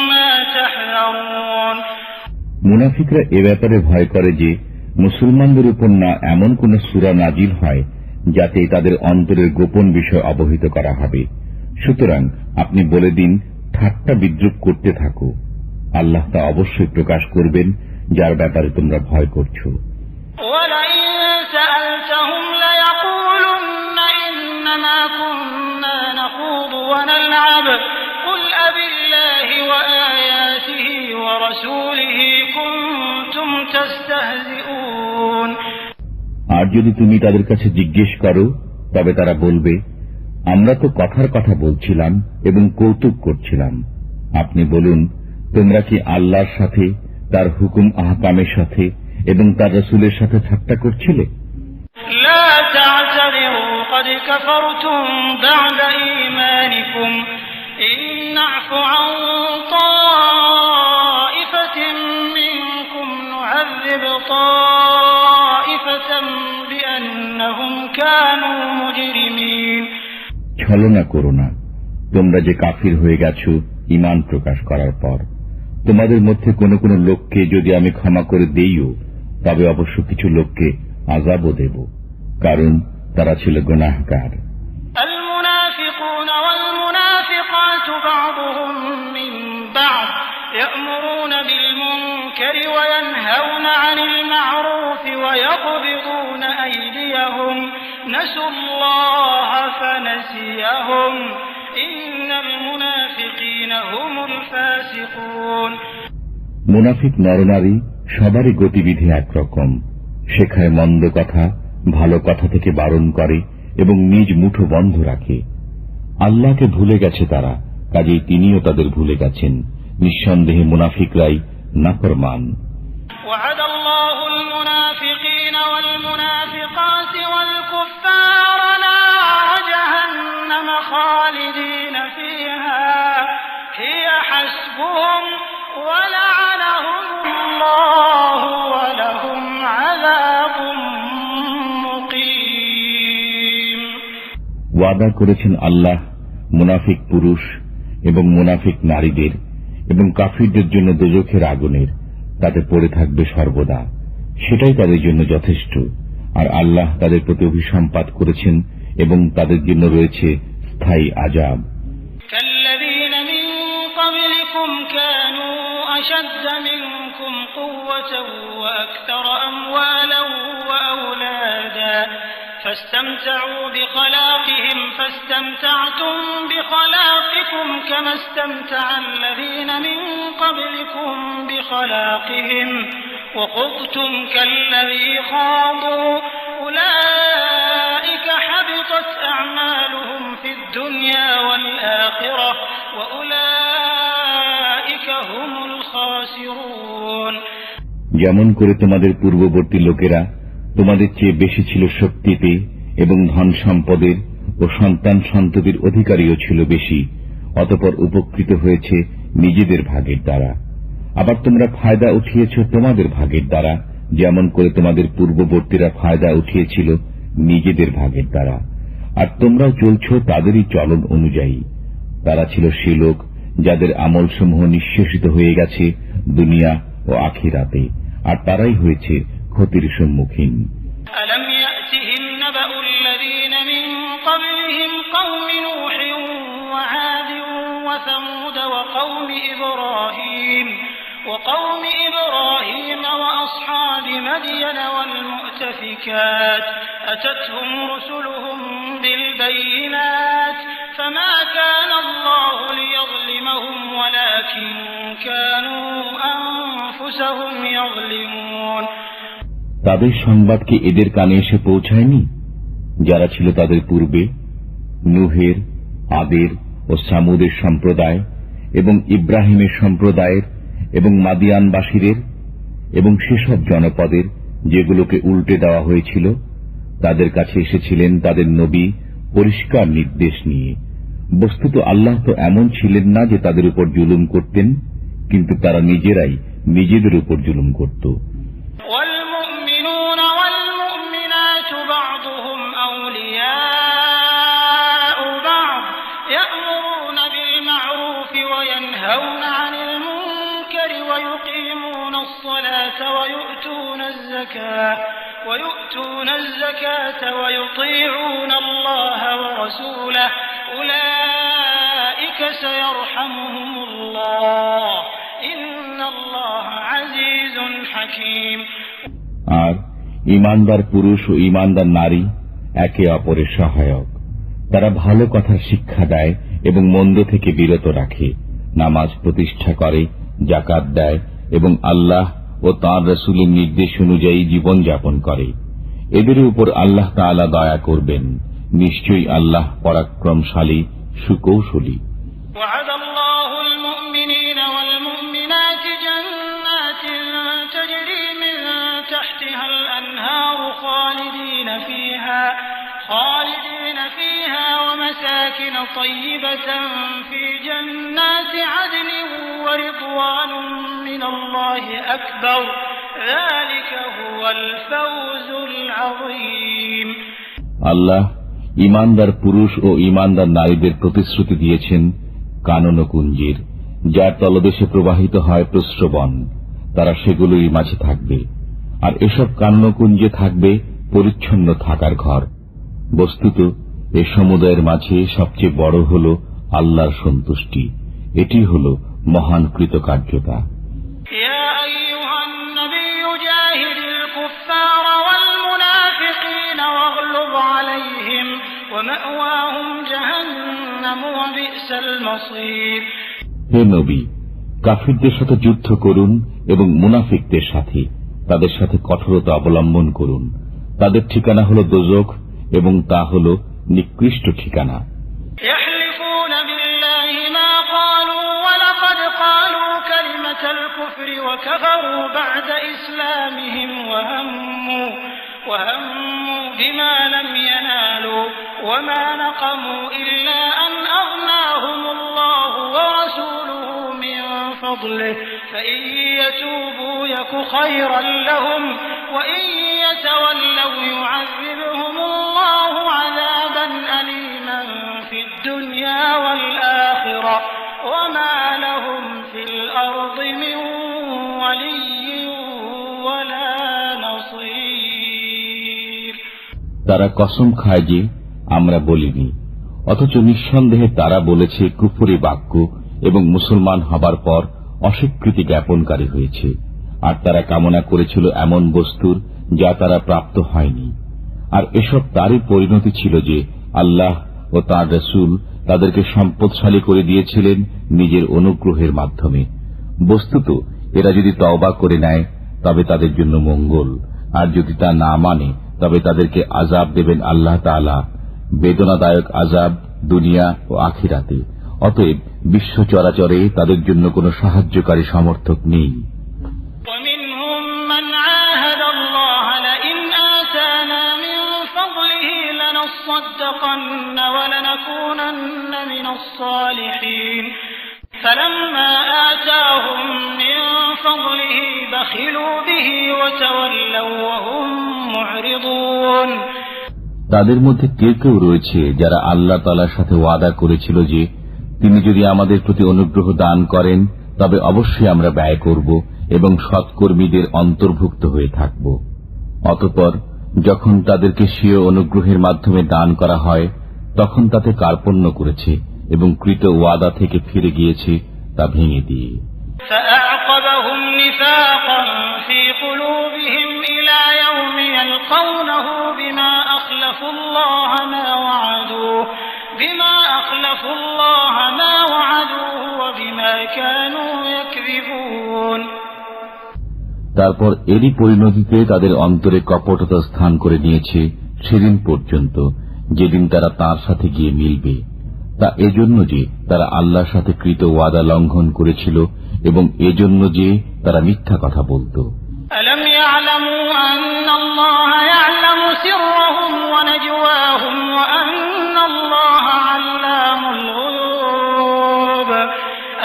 ما تحذرون। মুনাফিকরা এ ব্যাপারে ভয় করে যে মুসলমানদের উপর না এমন কোন সূরা নাজিল হয় যাতে তাদের অন্তরের গোপন বিষয় অবহিত করা হবে। সুতরাং আপনি বলে দিন, ঠাট্টা বিদ্রুপ করতে থাকো, আল্লাহ তা অবশ্যই প্রকাশ করবেন যার ব্যাপারে তোমরা ভয় করছো। আর যদি তুমি তাদের কাছে জিজ্ঞেস করো তবে তারা বলবে, আমরা তো কথার কথা বলছিলাম এবং কৌতুক করছিলাম। আপনি বলুন, তোমরা কি আল্লাহর সাথে, তার হুকুম আহকামের সাথে এবং তার রাসূলের সাথে ঠাট্টা করছিলে? লা তা'তাযিরু ক্বাদ কাফারতুম বা'দা ঈমানিকুম ইন না'ফু আন তা'iফাতিন মিনকুম নু'আযিব তা'iফাতান বিআন্নাহুম কানু মুজরিমিন। ছলনা করো না, তোমরা যে কাফির হয়ে গেছো ঈমান প্রকাশ করার পর। তোমাদের মধ্যে কোন কোন লোককে যদি আমি ক্ষমা করে দেইও তবে অবশ্য কিছু লোককে আযাবও দেব, কারণ তারা ছিল গুনাহগার। আল মুনাফিকুনা ওয়াল মুনাফিকাতু বা'দুহুম মিন বা'দ ইয়া'মুরুনা বিল মুনকারি ওয়া ইয়ানহাউনা 'আনিল মা'রুফি ওয়া ইয়াকবিদুনা আইদিয়াহুম নাসুল্লাহা ফানাসিয়াহুম ইন্নাল মুনাফিকিনা হুমুল ফাসিকুন। মুনাফিক নরনারী সবারই গতিবিধি একরকম, শেখায় মন্দ কথা, ভালো কথা থেকে বারণ করে এবং নিজ মুঠো বন্ধ রাখে। আল্লাহকে ভুলে গেছে তারা, কাজেই তিনিও তাদের ভুলে গেছেন। নিঃসন্দেহে মুনাফিকরাই নাফরমান। ওয়া'দাল্লাহুল মুনাফিকিনা ওয়াল মুনাফিকাতি ওয়াল কুফফারা নারা জাহান্নাম খালিদিনা ফিহা হিয়া হাসবুহুম ওয়া লা'নাহুমুল্লাহু ওয়া লাহুম আযাবুম মুকীম। ওয়াদা করেছেন আল্লাহ মুনাফিক পুরুষ এবং মুনাফিক নারীদের এবং কাফিরদের জন্য দোজখের আগুনের, তাতে পড়ে থাকবে সর্বদা, সেটাই তাদের জন্য যথেষ্ট। আর আল্লাহ তাদের প্রতি অভিসম্পাত করেছেন এবং তাদের জন্য রয়েছে স্থায়ী আযাব। কাল্লাযীনা মিন ক্বাবলিকুম কানূ আশাদ্দা মিনকুম কুওয়াতান ওয়া আকতারা আমওয়ালান ওয়া আওলাদা فاستمتعوا بخلاقهم فاستمتعتم بخلاقكم كما استمتع الذين من قبلكم بخلاقهم وخضتم كالذي خاضوا أولئك حبطت أعمالهم في الدنيا والآخرة وأولئك هم الخاسرون। যেমন করে তোমাদের পূর্ববর্তী লোকেরা তোমাদের চেয়ে বেশি ছিল শক্তিতে এবং ধন সম্পদের ও সন্তান সন্ততির অধিকারীও ছিল বেশি, অতঃপর উপকৃত হয়েছে নিজেদের ভাগের দ্বারা। আবার তোমরা ফায়দা উঠিয়েছ তোমাদের ভাগের দ্বারা, যেমন করে তোমাদের পূর্ববর্তীরা ফায়দা উঠিয়েছিল নিজেদের ভাগের দ্বারা। আর তোমরাও চলছ তাদেরই চলন অনুযায়ী। তারা ছিল সে লোক যাদের আমলসমূহ নিঃশেষিত হয়ে গেছে দুনিয়া ও আখিরাতে, আর তারাই হয়েছে ক্ষতির সম্মুখীন। ألم يأتهم نبأ الذين من قبلهم قوم نوح وعاد وثمود وقوم إبراهيم وأصحاب مدين والمؤتفكات أتتهم رسلهم بالبينات فما كان الله ليظلمهم ولكن كانوا أنفسهم يظلمون তাদের সংবাদ কি এদের কানে এসে পৌঁছায়নি যারা ছিল তাদের পূর্বে, নূহের, আদের ও সামুদের সম্প্রদায় এবং ইব্রাহিমের সম্প্রদায়ের এবং মাদিয়ানবাসীদের এবং সেসব জনপদের যেগুলোকে উল্টে দেওয়া হয়েছিল? তাদের কাছে এসেছিলেন তাদের নবী পরিষ্কার নির্দেশ নিয়ে। বস্তুত আল্লাহ তো এমন ছিলেন না যে তাদের উপর জুলুম করতেন, কিন্তু তারা নিজেরাই নিজেদের উপর জুলুম করত। ويؤتون الزكاة ويطيعون الله ورسوله أولئك سيرحمهم الله إن الله عزيز حكيم। আর ঈমানদার পুরুষ ও ঈমানদার নারী একে অপরের সহায়ক। তারা ভালো কথার শিক্ষা দেয় এবং মন্দ থেকে বিরত রাখে, নামাজ প্রতিষ্ঠা করে, যাকাত দেয় এবং আল্লাহ ও তাঁর রাসূলের নির্দেশ অনুযায়ী জীবন যাপন করে। এদের উপর আল্লাহ তাআলা দয়া করবেন। নিশ্চয়ই আল্লাহ পরাক্রমশালী, সুকৌশলী। ومساكن طيبة في جنات عدن ورضوان من الله أكبر ذلك هو الفوز العظيم। আল্লাহ ঈমানদার পুরুষ ও ঈমানদার নারীদের প্রতিশ্রুতি দিয়েছেন কাননকুঞ্জের, যার তলদেশে প্রবাহিত হয় প্রস্রবণ। তারা সেগুলোই মাঝে থাকবে, আর এসব কাননকুঞ্জে থাকবে পরিচ্ছন্ন থাকার ঘর। বস্তুত এ সমুদায়ের মাঝে সবচেয়ে বড় হল আল্লাহর সন্তুষ্টি। এটি হল মহান কৃতকার্যতা। হে নবী, কাফিরদের সাথে যুদ্ধ করুন এবং মুনাফিকদের সাথে, তাদের সাথে কঠোরতা অবলম্বন করুন। তাদের ঠিকানা হল দোজখ এবং তা হল নিকৃষ্ট ঠিকানা। وهموا بما لم ينالوا وما نقموا إلا أن أغناهم الله ورسوله من فضله فإن يتوبوا يك خيرا لهم وإن يتولوا يعذبهم الله عذابا أليما في الدنيا والآخرة وما لهم في الأرض من ولي ولا نصير। তারা কসম খায় যে আমরা বলিনি, অথচ নিঃসন্দেহে তারা বলেছে কুফরি বাক্য এবং মুসলমান হবার পর অস্বীকৃতি জ্ঞাপনকারী হয়েছে। আর তারা কামনা করেছিল এমন বস্তুর যা তারা প্রাপ্ত হয়নি। আর এসব তারই পরিণতি ছিল যে আল্লাহ ও তাঁর রাসূল তাদেরকে সম্পদশালী করে দিয়েছিলেন নিজের অনুগ্রহের মাধ্যমে। বস্তুত এরা যদি তওবা করে নেয় তবে তাদের জন্য মঙ্গল, আর যদি তা না মানে তবে তাদেরকে আযাব দেবেন আল্লাহ তাআলা, বেদনাদায়ক আযাব দুনিয়া ও আখিরাতে। অতএব বিশ্ব চরাচরে তাদের জন্য কোনো সাহায্যকারী সমর্থক নেই। فلما آتاهم من فضله بخلوا به وتولوا وهم معرضون। তাদের মধ্যে কেউ কেউ রয়েছে যারা আল্লাহ তাআলার সাথে ওয়াদা করেছিল যে তিনি যদি আমাদের প্রতি অনুগ্রহ দান করেন তবে অবশ্যই আমরা ব্যয় করব এবং সৎকর্মীদের অন্তর্ভুক্ত হয়ে থাকব। অতঃপর যখন তাদেরকে স্বীয় অনুগ্রহের মাধ্যমে দান করা হয় তখন তাতে কার্পণ্য করেছে এবং কৃত ওয়াদা থেকে ফিরে গিয়েছে তা ভেঙে দিয়ে। فأعقبهم نفاقا في قلوبهم إلى يوم يلقونه بما أخلفوا الله ما وعدوه وبما كانوا يكذبون। তারপর এরই পরিণতিতে তাদের অন্তরে কপটতা স্থান করে নিয়েছে সেদিন পর্যন্ত যেদিন তারা তাঁর সাথে গিয়ে মিলবে। তা এজন্য যে তারা আল্লাহর সাথে কৃত ওয়াদা লঙ্ঘন করেছিল এবং এজন্য যে তারা মিথ্যা কথা বলত। ألم يعلموا أن الله يعلم سرهم ونجواهم وأن الله علام الغيوب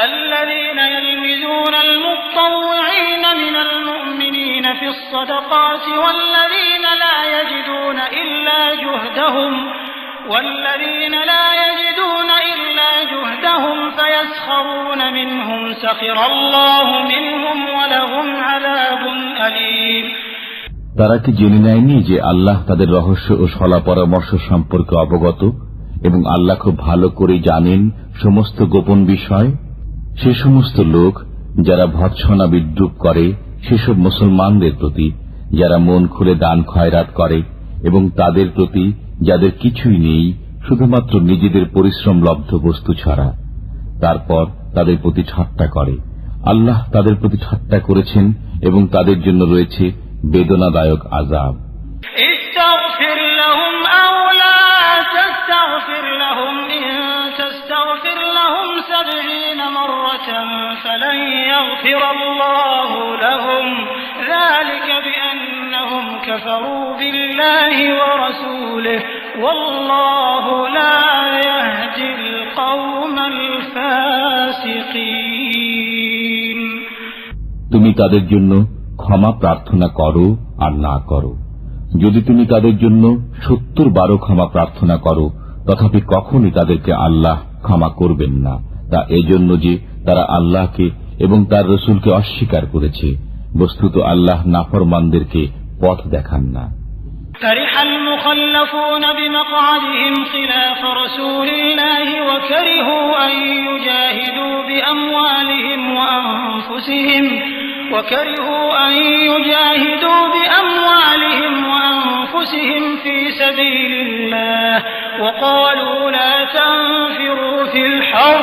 الذين يلمزون المطوعين من المؤمنين في الصدقات والذين لا يجدون إلا جهدهم فيسخرون منهم سخر الله منهم ولهم عذاب أليم। তারা কি জেনে নেয়নি যে আল্লাহ তাদের রহস্য ও সলা পরামর্শ সম্পর্কে অবগত এবং আল্লাহ খুব ভালো করে জানেন সমস্ত গোপন বিষয়? সে সমস্ত লোক যারা ভৎসনা বিদ্রুপ করে সেসব মুসলমানদের প্রতি যারা মন খুলে দান খয়রাত করে এবং তাদের প্রতি যাদের কিছুই নেই শুধুমাত্র নিজেদের পরিশ্রম লব্ধ বস্তু ছাড়া, তারপর তাদের প্রতি ঠাট্টা করে। আল্লাহ তাদের প্রতি ঠাট্টা করেছেন এবং তাদের জন্য রয়েছে বেদনাদায়ক আযাব। استغفر لهم أو لا تستغفر لهم إن تستغفر لهم 70 مرة فلن يغفر الله لهم ذلك بأنهم كفروا بالله ورسوله والله لا يهدي القوم الفاسقين। তুমি তাদের জন্য ক্ষমা প্রার্থনা করো আর না করো। যদি তুমি তাদের জন্য 70 বারও ক্ষমা প্রার্থনা করো তথাপি কখনই তাদেরকে আল্লাহ ক্ষমা করবেন না। তা এজন্য যে তারা আল্লাহকে এবং তার রসুলকে অস্বীকার করেছে। বস্তুত আল্লাহ নাফরমানদেরকে পথ দেখান না। فرح المخلفون بمقعدهم خلاف رسول الله وكرهوا أن يجاهدوا بأموالهم وأنفسهم في سبيل الله وقالوا لا تنفروا في الحر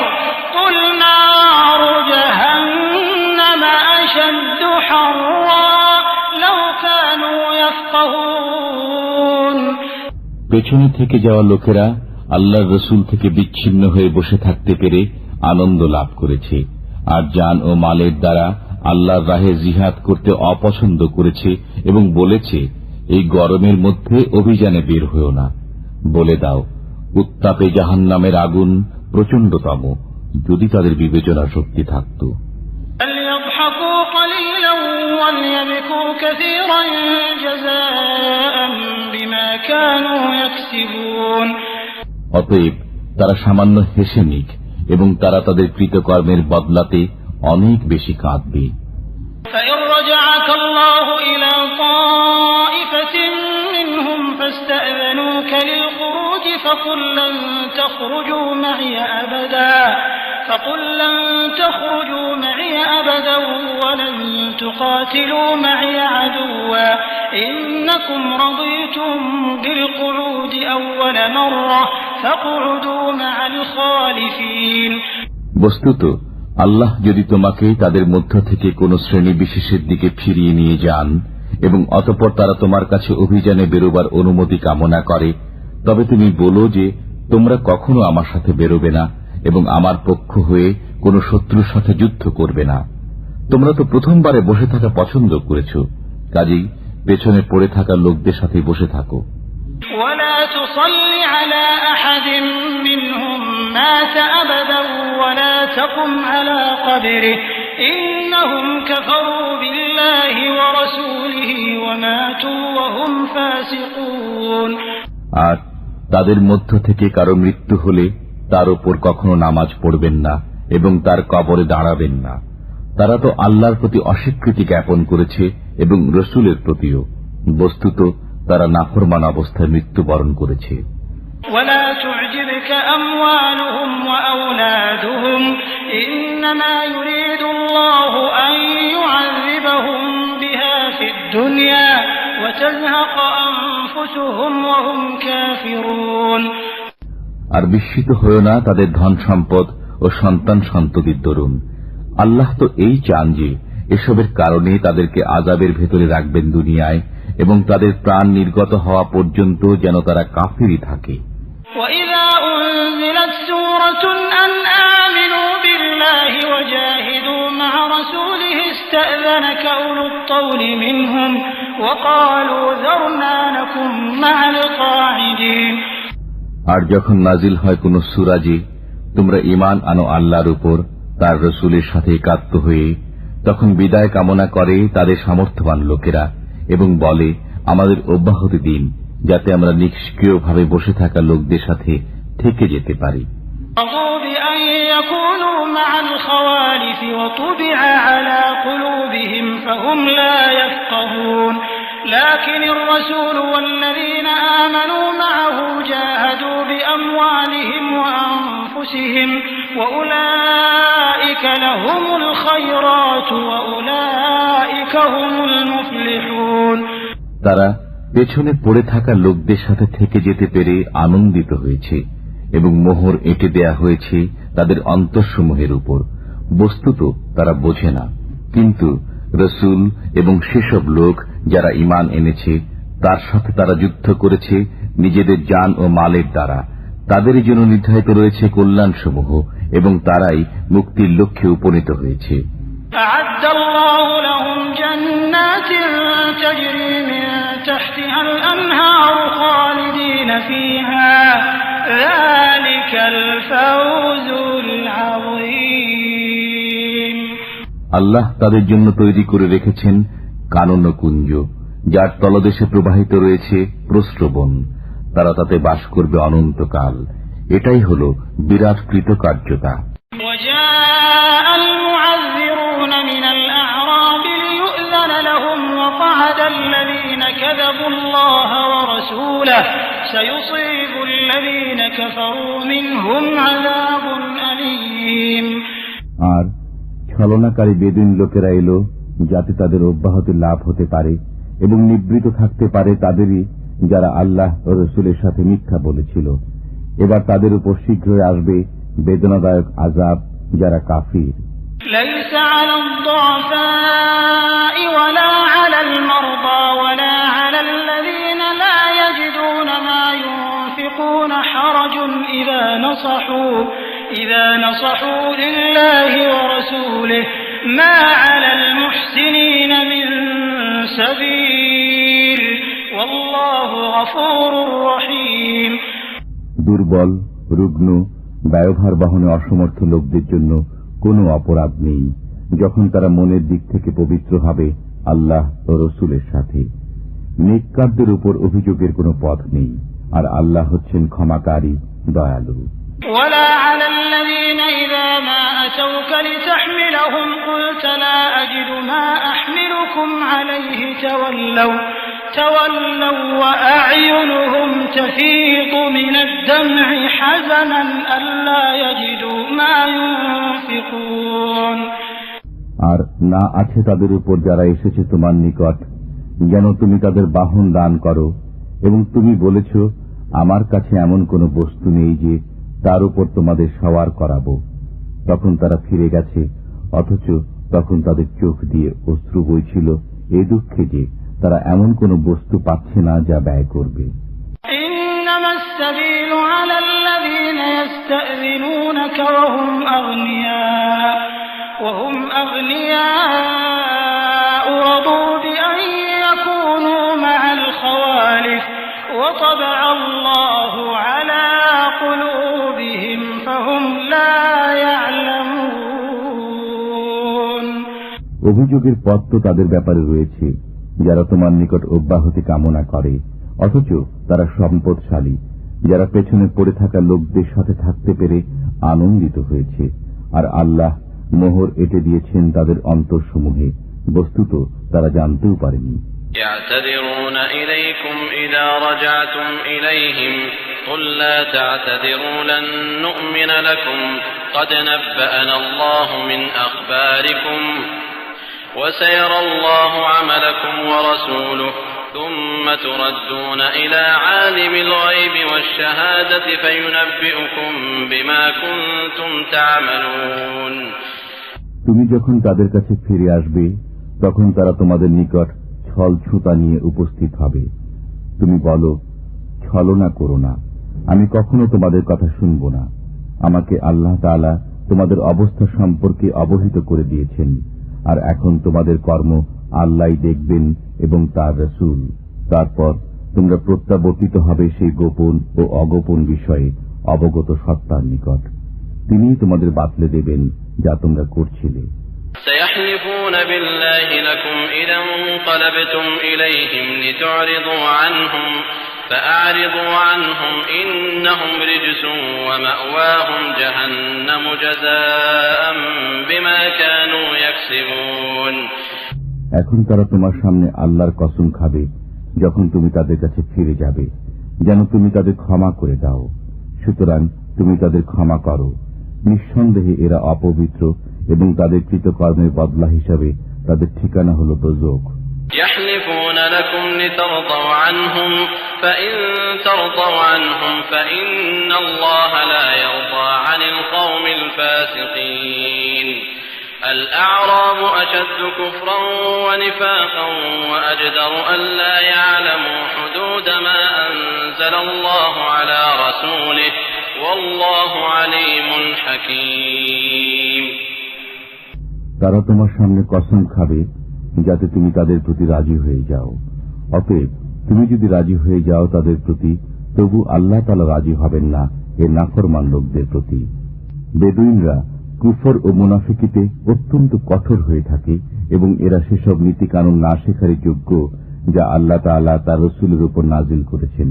قل نار جهنم أشد حرا لو كانوا يفقهون। পেছনে থেকে যাওয়া লোকেরা আল্লাহর রসুল থেকে বিচ্ছিন্ন হয়ে বসে থাকতে পেরে আনন্দ লাভ করেছে আর জান ও মালের দ্বারা আল্লাহর রাহে জিহাদ করতে অপছন্দ করেছে এবং বলেছে এই গরমের মধ্যে অভিযানে বের হয়েও না। বলে দাও, উত্তাপে জাহান্নামের আগুন প্রচণ্ডতম, যদি তাদের বিবেচনা শক্তি থাকত। অতএব তারা সামান্য হেসে নিক এবং তারা তাদের কৃতকর্মের বদলাতে অনেক বেশি কাঁদবে। فإن رجعك الله إلى طائفة منهم فاستأذنوك للخروج فقل لن تخرجوا معي أبدا ولن تقاتلوا معي عدوا إنكم رضيتم بالقعود أول مرة فاقعدوا مع الخالفين। বস্তুত আল্লাহ যদি তোমাকে তাদের মধ্য থেকে কোন শ্রেণী বিশেষের দিকে ফিরিয়ে নিয়ে যান এবং অতঃপর তারা তোমার কাছে অভিযানে বেরোবার অনুমতি কামনা করে, তবে তুমি বলো যে তোমরা কখনো আমার সাথে বেরোবে না এবং আমার পক্ষ হয়ে কোন শত্রুর সাথে যুদ্ধ করবে না। তোমরা তো প্রথমবারে বসে থাকা পছন্দ করেছ, কাজেই পেছনে পড়ে থাকা লোকদের সাথে বসে থাকো। ولا تصل على أحد منهم مات أبدا ولا تقم على قبره إنهم كفروا بالله ورسوله وماتوا وهم فاسقون। আর তাদের মধ্য থেকে কারো মৃত্যু হলে তার উপর কখনো নামাজ পড়বেন না এবং তার কবরে দাঁড়াবেন না। তারা তো আল্লাহর প্রতি অস্বীকৃতি জ্ঞাপন করেছে এবং রসুলের প্রতিও। বস্তুত তারা নাফরমান অবস্থায় মৃত্যুবরণ করেছে। ولا تعجبك أموالهم وأولادهم إنما يريد الله أن يعذبهم بها في الدنيا وتزهق أنفسهم وهم كافرون আর বিস্মিত হয়ো না তাদের ধন সম্পদ ও সন্তান সন্ততির দরুন। আল্লাহ তো এই চান যে এসবের কারণে তাদেরকে আযাবের ভেতরে রাখবেন দুনিয়ায় এবং তাদের প্রাণ নির্গত হওয়া পর্যন্ত যেন তারা কাফিরই থাকে। وَإِذَا أُنزِلَتْ سُورَةٌ أَنْ آمِنُوا بِاللَّهِ وَجَاهِدُوا مَعَ رَسُولِهِ اسْتَأْذَنَكَ أُولُو الطَّوْلِ مِنْهُمْ وَقَالُوا ذَرْنَا نَكُن مَّعَ الْقَاعِدِينَ। আর যখন নাজিল হয় কোন সূরা যে তোমরা ঈমান আনো আল্লাহর উপর তার রাসূলের সাথে একাত্ম হয়ে, তখন বিদায় কামনা করে তাদের সামর্থ্যবান লোকেরা এবং বলে আমাদের অব্যাহতি দিন যাতে আমরা নিষ্ক্রিয়ভাবে বসে থাকা লোকদের সাথে থেকে যেতে পারি। لكن الرسول والذين آمنوا معه جاهدوا بأموالهم وأنفسهم وأولئك لهم الخيرات وأولئك هم المفلحون। তারা পেছনে পড়ে থাকা লোকদের সাথে থেকে যেতে পেরে আনন্দিত হয়েছে এবং মোহর এঁটে দেয়া হয়েছে তাদের অন্তরসমূহের উপর। বস্তুত তারা বোঝে না, কিন্তু রসুল এবং সেসব লোক যারা ঈমান এনেছে তার সাথে তারা যুদ্ধ করেছে নিজেদের জান ও মালের দ্বারা, তাদের জন্য নির্ধারিত রয়েছে কল্যাণসমূহ এবং তারাই মুক্তির লক্ষ্যে উপনীত হয়েছে। আল্লাহ তাদের জন্য তৈরি করে রেখেছেন কানন কুঞ্জ, যার তলদেশে প্রবাহিত রয়েছে প্রস্রবণ। তারা তাতে বাস করবে অনন্তকাল। এটাই হল বিরাট কৃতকার্যতা। আর ছলনাকারী বেদুইন লোকেরা এলো যাতে তাদের অব্যাহতি লাভ হতে পারে এবং নিবৃত থাকতে পারে তাদেরই যারা আল্লাহ ও রসুলের সাথে মিথ্যা বলেছিল। এবার তাদের উপর শীঘ্রই আসবে বেদনাদায়ক আযাব যারা কাফির। ليس على الضعفاء ولا على المرضى ولا على الذين لا يجدون ما ينفقون حرج إذا نصحوا لله ورسوله ما على المحسنين من سبيل والله غفور رحيم। দুর্বল, রুগ্ন, ব্যয়ভার বহনে অসমর্থ লোকদের জন্য কোনো অপরাধ নেই যখন তারা মনের দিক থেকে পবিত্র হবে আল্লাহ ও রসুলের সাথে। নেককারদের উপর অভিযোগের কোনো পথ নেই, আর আল্লাহ হচ্ছেন ক্ষমাকারী, দয়ালু। ولا على الذين إذا ما أتوك لتحملهم قلت لا أجد ما أحملكم عليه تولوا وأعينهم تفيض من الدمع حزنا ألا يجدوا ما ينفقون। আর না আছে তাদের উপর যারা এসেছে তোমার নিকট যেন তুমি তাদের বাহন দান করো, এবং তুমি বলেছ আমার কাছে এমন কোনো বস্তু নেই যে তার উপর তোমাদের সওয়ার করাবো। তখন তারা ফিরে গেছে, অথচ তখন তাদের চোখ দিয়ে অশ্রু বইছিল এ দুঃখে যে তারা এমন কোন বস্তু পাচ্ছে না যা ব্যয় করবে। وهم أغنياء رضوا بأن يكونوا مع الخوالف وطبع الله على قلوبهم فهم لا يعلمون। অভিযোগের পথ তো তাদের ব্যাপারে রয়েছে যারা তোমার নিকট অব্যাহতি কামনা করে, অথচ তারা সম্পদশালী, যারা পেছনে পড়ে থাকা লোকদের সাথে থাকতে পেরে আনন্দিত হয়েছে, আর আল্লাহ মোহর এঁটে দিয়েছেন তাদের অন্তরসমূহে, বস্তুত তারা জানতেও পারেনি। يعتذرون إليكم إذا رجعتم إليهم قل لا تعتذروا لن نؤمن لكم قد نبأنا الله من أخباركم وسيرى الله عملكم ورسوله ثم تردون إلى عالم الغيب والشهادة فينبئكم بما كنتم تعملون. তুমি যখন তাদের কাছে ফিরে আসবে তখন তারা তোমাদের নিকট ছল ছুতা নিয়ে উপস্থিত হবে। তুমি বলো, ছলনা করো না, আমি কখনো তোমাদের কথা শুনব না। আমাকে আল্লাহ তাআলা তোমাদের অবস্থা সম্পর্কে অবহিত করে দিয়েছেন, আর এখন তোমাদের কর্ম আল্লাহই দেখবেন এবং তার রাসূল। তারপর তোমরা প্রত্যাবর্তিত হবে সেই গোপন ও অগোপন বিষয়ে অবগত সত্তার নিকট। তিনিই তোমাদের বাতলে দেবেন যা তোমরা করছিলে। سيحلفون بالله لكم إذا انقلبتم إليهم لتعرضوا عنهم فأعرضوا عنهم إنهم رجس ومأواهم جهنم جزاء بما كانوا يكسبون. এখন তারা তোমার সামনে আল্লাহর কসম খাবে যখন তুমি তাদের কাছে ফিরে যাবে, যেন তুমি তাদের ক্ষমা করে দাও। সুতরাং তুমি তাদের ক্ষমা করো। নিঃসন্দেহে এরা অপবিত্র এবং তাদের কৃতকর্মের বদলা হিসাবে তাদের ঠিকানা হল দোজখ। يحلفون لكم لترضوا عنهم فإن ترضوا عنهم فإن الله لا يرضى عن القوم الفاسقين. الأعراب أشد كفرا ونفاقا وأجدر أن لا يعلموا حدود ما أنزل الله على رسوله والله عليم حكيم. তারা তোমার সামনে কসম খাবে যাতে তুমি তাদের প্রতি রাজি হয়ে যাও। অতএব তুমি যদি রাজি হয়ে যাও তাদের প্রতি, তবু আল্লাহ তাআলা রাজি হবেন না এ নাফরমান লোকদের প্রতি। বেদুইনরা কুফর ও মুনাফিকিতে অত্যন্ত কঠোর হয়ে থাকে এবং এরা সেসব নীতি কানুন না শেখারই যোগ্য যা আল্লাহ তাআলা তার রাসূলের উপর নাজিল করেছেন।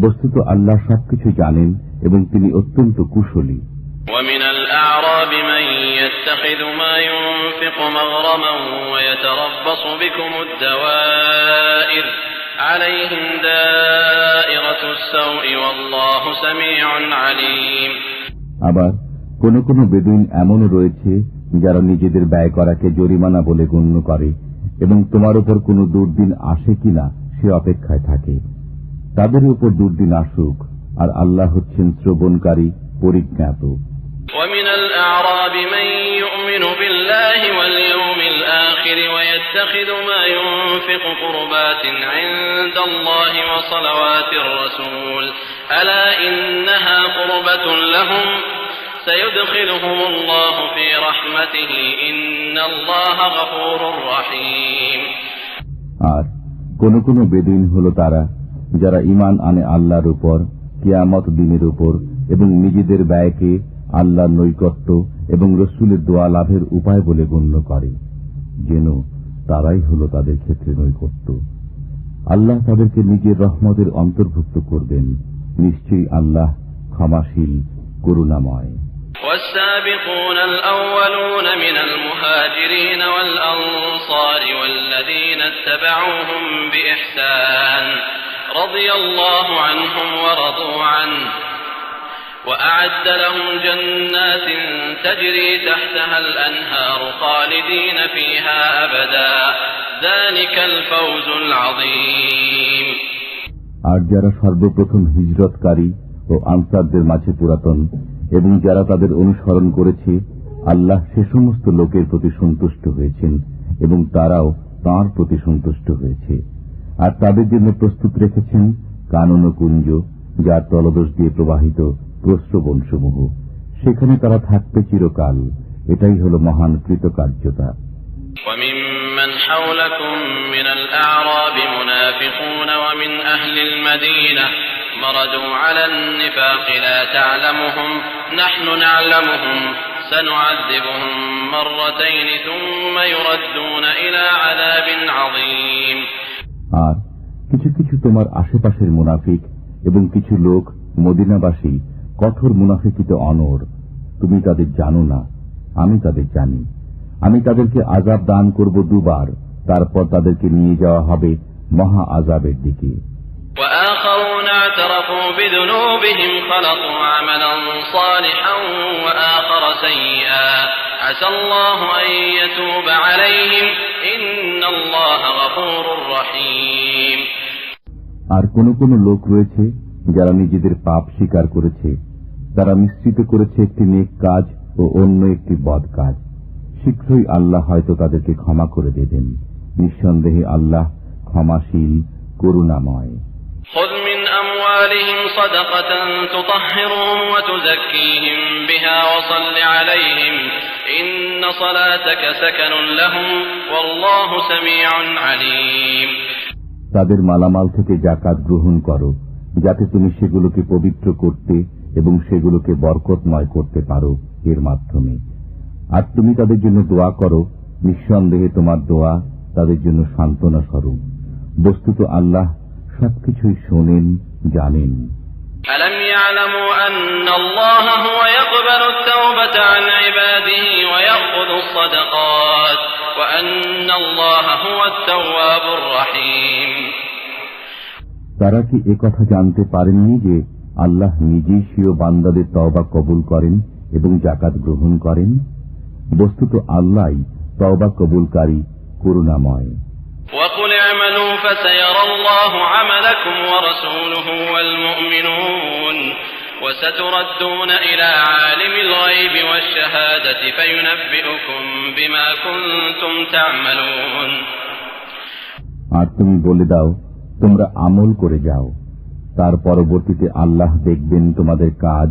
বস্তুত আল্লাহ সবকিছু জানেন এবং তিনি অত্যন্ত কুশলী। ومن الأعراب من يتخذ ما ينفق مغرما ويتربص بكم الدوائر عليهم دائرة السوء والله سميع عليم. আবার কোন কোন বেদুইন এমনও রয়েছে যারা নিজেদের ব্যয় করাকে জরিমানা বলে গণ্য করে এবং তোমার উপর কোন দুর্দিন আসে কিনা সে অপেক্ষায় থাকে। তাদের উপর দুর্দিন আসুক, আর আল্লাহ হচ্ছেন শ্রবণকারী, পরিজ্ঞাত। ومن الأعراب من يؤمن بالله واليوم الآخر ويتخذ ما ينفق قربات عند الله وصلوات الرسول ألا إنها قربة لهم سيدخلهم الله في رحمته إن الله غفور رحيم. আর কোন কোন বেদুইন হলো তারা যারা ঈমান আনে আল্লাহর উপর, কিয়ামত দিনের উপর এবং নিজেদের ব্যয়কে আল্লাহর নৈকট্য এবং রাসূলের দোয়া লাভের উপায় বলে গণ্য করে, যেন তারাই হলো তাদের ক্ষেত্রে নৈকট্য। আল্লাহ তাদেরকে নিজের রহমতের অন্তর্ভুক্ত করবেন। নিশ্চয়ই আল্লাহ ক্ষমাশীল, করুণাময়। والسابقون الأولون من المهاجرين والأنصار والذين اتبعوهم بإحسان رضي الله عنهم ورضوا عنه وأعد لهم جنات تجري تحتها الأنهار خالدين فيها أبدا ذلك الفوز العظيم. আর যারা সর্বপ্রথম হিজরতকারী ও আনসারদের মাঝে পুরাতন এবং যারা তাদের অনুসরণ করেছে, আল্লাহ সে সমস্ত লোকের প্রতি সন্তুষ্ট হয়েছেন এবং তারাও তাঁর প্রতি সন্তুষ্ট হয়েছে। আর তাদের জন্য প্রস্তুত রেখেছেন কানন ও কুঞ্জ, যার তলদেশ দিয়ে প্রবাহিত প্রস্রবণসমূহ। সেখানে তারা থাকবে চিরকাল। এটাই হল মহান কৃতকার্যতা। وممن حولكم من الأعراب منافقون ومن أهل المدينة مردوا على النفاق لا تعلمهم نحن نعلمهم سنعذبهم مرتين ثم يردون إلى عذاب عظيم. আর কিছু কিছু তোমার আশেপাশের মুনাফিক এবং কিছু লোক মদিনাবাসী কঠোর মুনাফিকিতে অনড়। তুমি তাদের জানো না, আমি তাদের জানি। আমি তাদেরকে আযাব দান করব দুবার, তারপর তাদেরকে নিয়ে যাওয়া হবে মহা আযাবের দিকে। وآخرون الذين اعترفوا بذنوبهم خلطوا عملا صالحا وآخر سيئا عسى الله أن يتوب عليهم إن الله غفور رحيم। আর কোন কোন লোক রয়েছে যারা নিজেদের পাপ স্বীকার করেছে, তারা মিশ্রিত করেছে একটি নেক কাজ ও অন্য একটি বদ কাজ। শীঘ্রই আল্লাহ হয়তো তাদেরকে ক্ষমা করে দেবেন। নিঃসন্দেহে আল্লাহ ক্ষমাশীল, করুণাময়। خذ من أموالهم صدقة تطهرهم وتزكيهم بها وصل عليهم إن صلاتك سكن لهم والله سميع عليم। তাদের মালামাল থেকে যাকাত গ্রহণ করো, যাতে তুমি সেগুলোকে পবিত্র করতে এবং সেগুলোকে বরকতময় করতে পারো এর মাধ্যমে। আর তুমি তাদের জন্য দোয়া করো, নিঃসন্দেহে তোমার দোয়া তাদের জন্য সান্ত্বনা স্বরূপ। বস্তুত আল্লাহ সবকিছুই শোনেন, জানেন। ألم يعلموا أن الله هو يقبل التوبة عن عباده ويأخذ الصدقات وأن الله هو التواب الرحيم। তারা কি একথা জানতে পারেননি যে আল্লাহ নিজেই স্বীয় বান্দাদের তওবা কবুল করেন এবং যাকাত গ্রহণ করেন? বস্তুত আল্লাহই তওবা কবুলকারী, করুণাময়। وقل اعملوا فسيرى الله عملكم ورسوله والمؤمنون وستردون إلى عالم الغيب والشهادة فينبئكم بما كنتم تعملون। আর তুমি বলে দাও, তোমরা আমল করে যাও, তার পরবর্তীতে আল্লাহ দেখবেন তোমাদের কাজ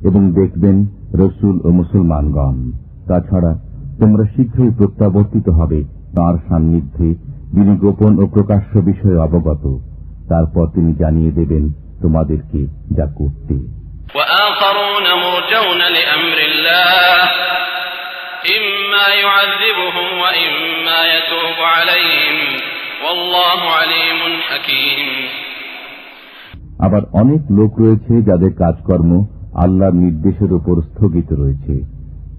এবং দেখবেন রসুল ও মুসলমানগণ। তাছাড়া তোমরা শীঘ্রই প্রত্যাবর্তিত হবে তাঁর সান্নিধ্যে, যিনি গোপন ও প্রকাশ্য বিষয়ে অবগত। তারপর তিনি জানিয়ে দেবেন তোমাদেরকে যা করতে। وآخرون مرجون لأمر الله إما يعذبهم وإما يتوب عليهم والله عليم حكيم। আবার অনেক লোক রয়েছে যাদের কাজকর্ম আল্লাহর নির্দেশের উপর স্থগিত রয়েছে।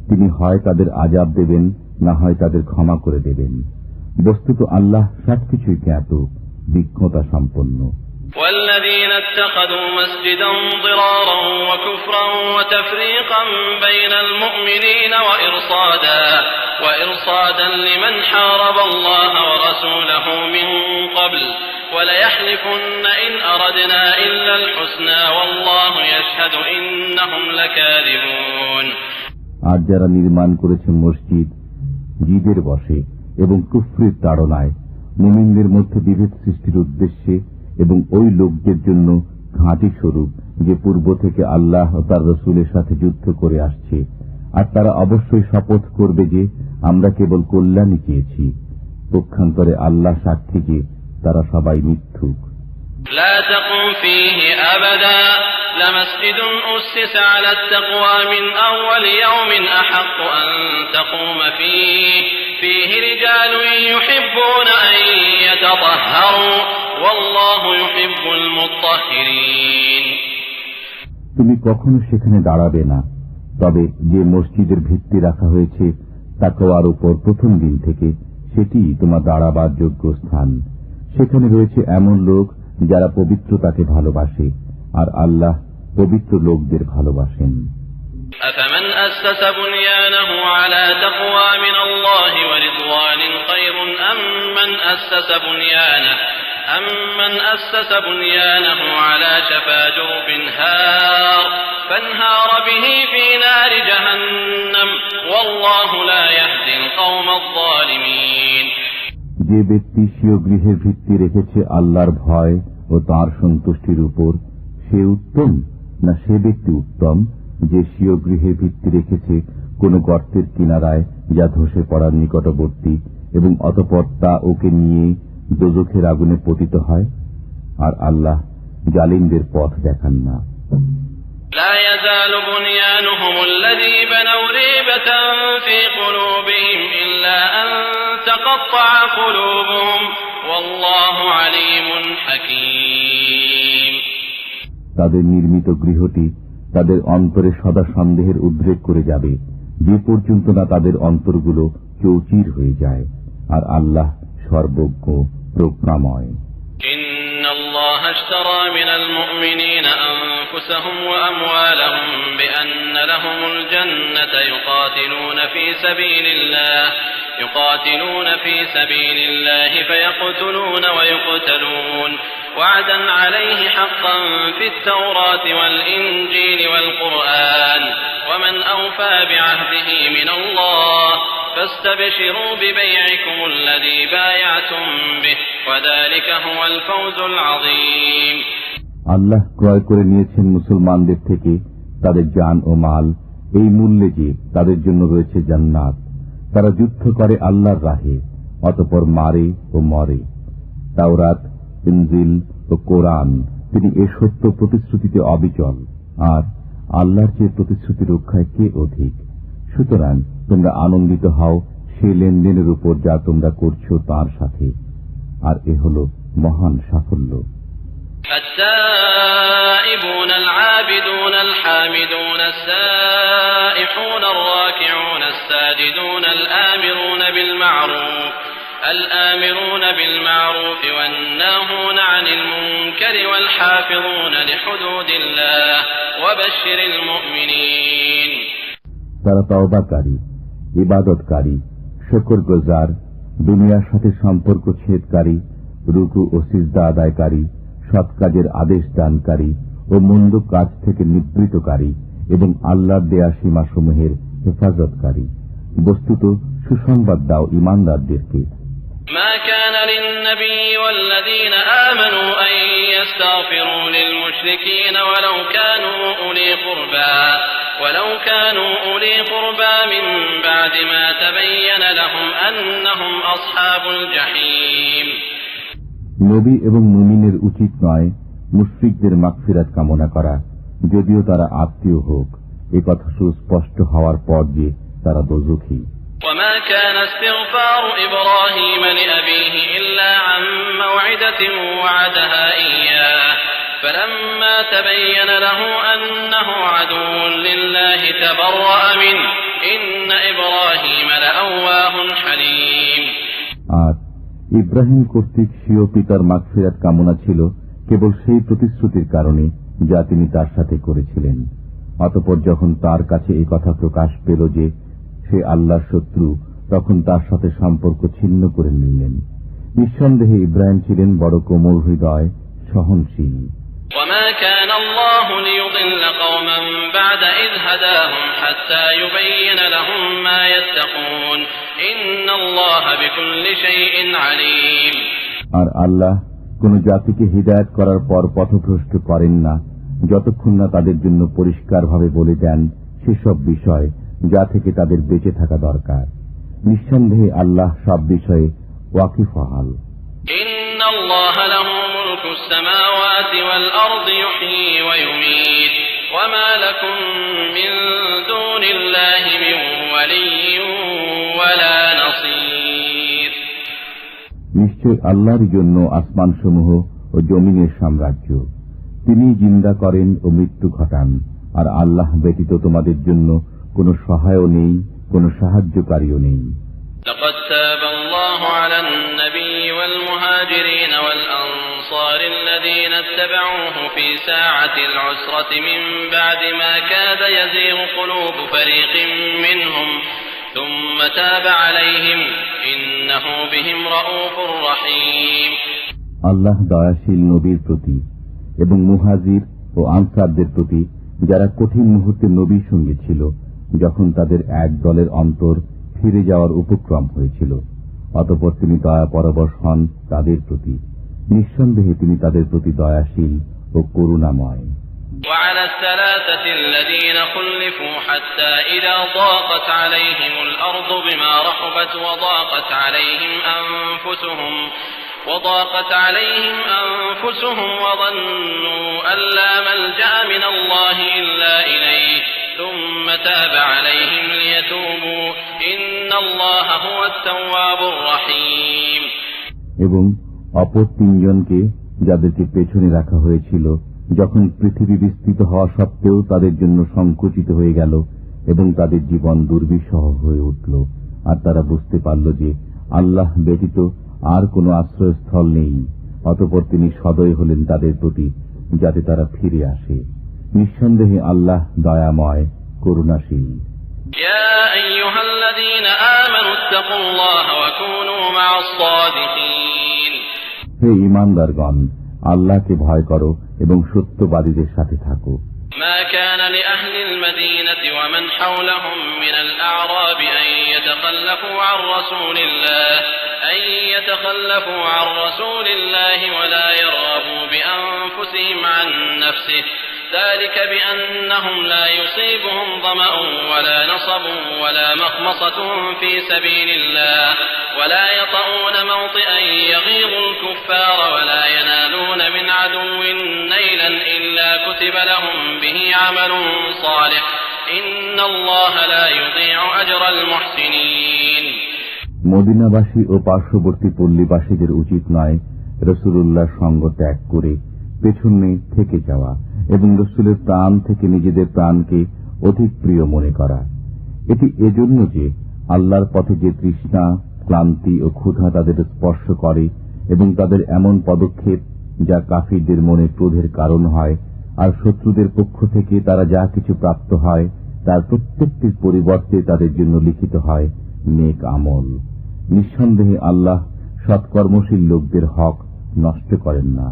তিনি হয় তাদের আযাব দেবেন, না হয় তাদের ক্ষমা করে দেবেন। বস্তুত আল্লাহ সবকিছুই জ্ঞাত, বিজ্ঞতা সম্পন্ন। والذين اتخذوا مسجدا ضرارا وكفرا وتفريقا بين المؤمنين وإرصادا لمن حارب الله ورسوله من قبل وليحلفن إن أردنا إلا الحسنى والله يشهد إنهم لكاذبون। আর যারা নির্মাণ করেছে মসজিদ জিদের বশে এবং কুফরির তাড়নায়, মুমিনদের মধ্যে বিভেদ সৃষ্টির উদ্দেশ্যে এবং ওই লোকদের জন্য ঘাঁটি স্বরূপ যে পূর্ব থেকে আল্লাহ ও তার রসুলের সাথে যুদ্ধ করে আসছে, আর তারা অবশ্যই শপথ করবে যে আমরা কেবল কল্যাণই চেয়েছি। পক্ষান্তরে আল্লাহ সাক্ষী যে তারা সবাই মিথ্যুক। لا تقم فيه أبدا لمسجد أسس على التقوى من أول يوم أحق أن تقوم فيه رجال يحبون أن يتطهروا والله يحب المطهرين। তুমি কখনো সেখানে দাঁড়াবে না, তবে যে মসজিদের ভিত্তি রাখা হয়েছে তাকওয়ার উপর প্রথম দিন থেকে, সেটি তোমার দাঁড়াবার যোগ্য স্থান। সেখানে রয়েছে এমন লোক যারা পবিত্রতাকে ভালোবাসে, আর আল্লাহ পবিত্র লোকদের ভালোবাসেন। أفمن أسس بنيانه على تقوى من الله ورضوان خير أم من أسس بنيانه على شفا جرف فانهار به في نار جهنم والله لا يهدي القوم الظالمين। যে ব্যক্তি স্বীয় গৃহের ভিত্তি রেখেছে আল্লাহর ভয় ও তাঁর সন্তুষ্টির উপর, সে উত্তম, না সে ব্যক্তি উত্তম যে স্বীয় গৃহের ভিত্তি রেখেছে কোন গর্তের কিনারায় যা ধসে পড়ার নিকটবর্তী এবং অতঃপর তা ওকে নিয়ে দোজখের আগুনে পতিত হয়। আর আল্লাহ জালিমদের পথ দেখান না। لا يزال بنيانهم الذي بنوا ريبة في قلوبهم إلا أن تقطع قلوبهم والله عليم حكيم। তাদের নির্মিত গৃহটি তাদের অন্তরে সদা সন্দেহের উদ্রেক করে যাবে, যে পর্যন্ত না তাদের অন্তরগুলো চৌচির হয়ে যায়। আর আল্লাহ সর্বজ্ঞ, প্রজ্ঞাময়। الله اشترى من المؤمنين أنفسهم وأموالهم بأن لهم الجنة يقاتلون في سبيل الله فيقتلون ويقتلون وعدا عليه حقا في التوراة والإنجيل والقرآن ومن أوفى بعهده من الله فاستبشروا ببيعكم الذي بايعتم به وذلك هو الفوز العظيم আল্লাহ ক্রয় করে নিয়েছেন মুসলমানদের থেকে তাদের জান ও মাল এই মূল্যে যে তাদের জন্য রয়েছে জান্নাত। তারা যুদ্ধ করে আল্লাহর রাহে, অতঃপর মারে ও মরে। তাওরাত, ইনজিল ও কোরআন তিনি এ সত্য প্রতিশ্রুতিতে অবিচল, আর আল্লাহর চেয়ে প্রতিশ্রুতি রক্ষায় কে অধিক। সুতরাং তোমরা আনন্দিত হও সেই লেনদেনের উপর যা তোমরা করছো তার সাথে, আর এ হল মহান সাফল্য। التائبون العابدون الحامدون السائحون الراكعون الساجدون الآمرون بالمعروف والناهون عن المنكر والحافظون لحدود الله وبشر المؤمنين তারা তওবাকারী, ইবাদতকারী, শুকরগুজার, দুনিয়ার সাথে সম্পর্ক ছেদকারী, রুকু ও সিজদা আদায়কারী, সৎ কাজের আদেশ দানকারী ও মন্দ কাজ থেকে নিবৃতকারী এবং আল্লাহর দেয়া সীমাসমূহের হেফাজতকারী। বস্তুত সুসংবাদ দাও ঈমানদারদেরকে। ما كان للنبي والذين آمنوا أن يستغفروا للمشركين ولو كانوا أولي قربى من بعد ما تبين لهم أنهم أصحاب الجحيم নবী এবং মুমিনের উচিত নয় মুশরিকদের মাগফিরাত কামনা করা, যদিও তারা আত্মীয় হোক, এ কথা সুস্পষ্ট হওয়ার পর যে তারা দোজখী। وما كان استغفار إبراهيم لأبيه إلا عن موعدة وعدها إياه فلما تبين له أنه عدو لله تبرأ منه إن إبراهيم لأواه حليم আর ইব্রাহিম কর্তৃক স্বীয় পিতার মাগফিরাত কামনা ছিল কেবল সেই প্রতিশ্রুতির কারণে যা তিনি তার সাথে করেছিলেন। অতঃপর যখন তার কাছে এই কথা প্রকাশ পেল যে সে আল্লাহর শত্রু, তখন তার সাথে সম্পর্ক ছিন্ন করে নিলেন। নিঃসন্দেহে ইব্রাহিম ছিলেন বড় কোমল হৃদয়, সহনশীল। وما كان الله ليضل قوما بعد إذ هداهم حتى يبين لهم ما يتقون إن الله بكل شيء عليم আর আল্লাহ কোন জাতিকে হিদায়াত করার পর পথভ্রষ্ট করেন না যতক্ষণ না তাদের জন্য পরিষ্কারভাবে বলে দেন সেসব বিষয় যা থেকে তাদের বেঁচে থাকা দরকার। নিঃসন্দেহে আল্লাহ সব বিষয়ে ওয়াকিফহাল। ইন্নাল্লাহা লাহু মুলকুস সামাওয়াতি ওয়াল আরদি ইউহয়ী ওয়া ইউমীত ওয়া মা লাকুম মিন দুনিল্লাহি মিন ওয়ালিয়্যিন ওয়ালা নাসীর। নিশ্চয় আল্লাহর জন্য আসমানসমূহ ও জমিনের সাম্রাজ্য, তিনি জিন্দা করেন ও মৃত্যু ঘটান, আর আল্লাহ ব্যতীত তোমাদের জন্য কোন সহায়ও নেই, কোন সাহায্যকারীও নেই। لقد تاب الله على النبي والمهاجرين والأنصار الذين اتبعوه في ساعة العسرة من بعد ما كاد يزيغ قلوب فريق منهم ثم تاب عليهم إنه بهم رؤوف رحيم আল্লাহ দয়াশীল নবীর প্রতি এবং মুহাজির ও আনসারদের প্রতি যারা কঠিন মুহূর্তে নবীর সঙ্গে ছিল, যখন তাদের এক দলের অন্তর ফিরে যাওয়ার উপক্রম হয়েছিল, অতঃপর তিনি দয়া পরবশ হন তাদের প্রতি। নিঃসন্দেহে তিনি তাদের প্রতি দয়াশীল ও করুণাময়। وعلى الثلاثة الذين خلفوا حتى إذا ضاقت عليهم الأرض بما رحبت وضاقت عليهم أنفسهم وظنوا أن لا ملجأ من الله إلا إليه ثم تاب عليهم ليتوبوا إن الله هو التواب الرحيم এবং অপর তিনজনকে যাদেরকে পেছনে রাখা হয়েছিল, যখন পৃথিবী বিস্তৃত হওয়া সত্ত্বেও তাদের জন্য সংকুচিত হয়ে গেল এবং তাদের জীবন দুর্বিষহ হয়ে উঠল, আর তারা বুঝতে পারল যে আল্লাহ ব্যতীত আর কোনো আশ্রয়স্থল নেই, অতঃপর তিনি সদয় হলেন তাদের প্রতি, যাতে তারা ফিরে আসে। নিঃসন্দেহে আল্লাহ দয়াময়, করুণাশীল। ইয়া আইয়ুহাল্লাযীনা আমানু ইত্তাকুল্লাহা ওয়া কুনু মা'আস সাদিকিন। হে ঈমানদারগণ, আল্লাহকে ভয় করো এবং সত্যবাদীদের সাথে থাকো। ما كان لأهل المدينة ومن حولهم من الأعراب أن يتخلفوا عن رسول الله ولا يرغبوا بأنفسهم عن نفسه ذلك بأنهم لا يصيبهم ظمأ ولا نصب ولا مخمصة في سبيل الله ولا يطؤون موطئا يغيظ الكفار ولا ينالون من عدو نيلا إلا كتب لهم به عمل صالح إن الله لا يضيع أجر المحسنين। মদিনাবাসী ও পার্শ্ববর্তী পল্লীবাসীদের উচিত নয় রাসূলুল্লাহর সঙ্গ ত্যাগ করে পেছনে থেকে যাওয়া এবং রাসূলের প্রাণ থেকে নিজেদের প্রাণকে অধিক প্রিয় মনে করা। এটি এজন্য যে আল্লাহর পথে যে তৃষ্ণা, ক্লান্তি ও ক্ষুধা তাদের স্পর্শ করে এবং তাদের এমন পদক্ষেপ যা কাফিরদের মনে ক্রোধের কারণ হয়, আর শত্রুদের পক্ষ থেকে তারা যা কিছু প্রাপ্ত হয় তার প্রত্যেকটির পরিবর্তে তাদের জন্য লিখিত হয় নেক আমল। নিঃসন্দেহে আল্লাহ সৎকর্মশীল লোকদের হক নষ্ট করেন না।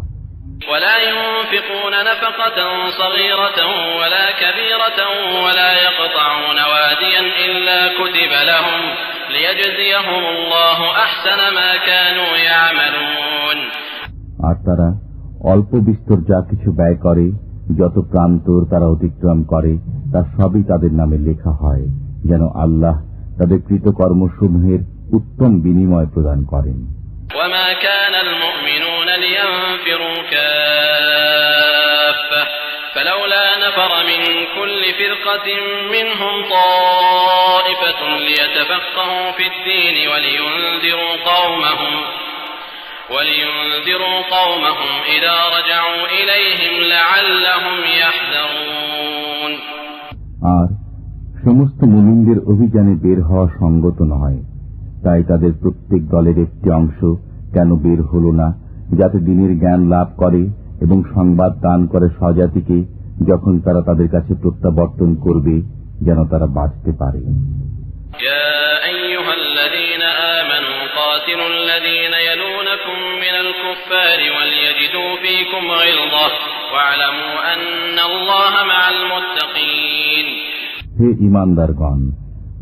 ولا ينفقون نفقة صغيرة ولا كبيرة ولا يقطعون واديا إلا كتب لهم ليجزيهم الله أحسن ما كانوا يعملون। আর তারা অল্প বিস্তর যা কিছু ব্যয় করে, যত প্রান্তর তারা অতিক্রম করে, তা সবই তাদের নামে লেখা হয়, যেন আল্লাহ তাদের কৃতকর্মসমূহের উত্তম বিনিময় প্রদান করেন। وما كان المؤمنون لينفروا كافة فلولا نفر من كل فرقة منهم طائفة ليتفقهوا في الدين ولينذروا قومهم إذا رجعوا إليهم لعلهم يحذرون। আর সমস্ত মুমিনদের অভিযানে বের হওয়া সঙ্গত নয়, তাই তাদের প্রত্যেক দলের একটি অংশ কেন বের হল না, যাতে দিনের জ্ঞান লাভ করে এবং সংবাদ দান করে স্বজাতিকে যখন তারা তাদের কাছে প্রত্যাবর্তন করবে, যেন তারা বাঁচতে পারে। يا أيها الذين آمنوا قاتلوا الذين يلونكم من الكفار وليجدوا فيكم غلظة واعلموا أن الله مع المتقين। হে ঈমানদারগণ,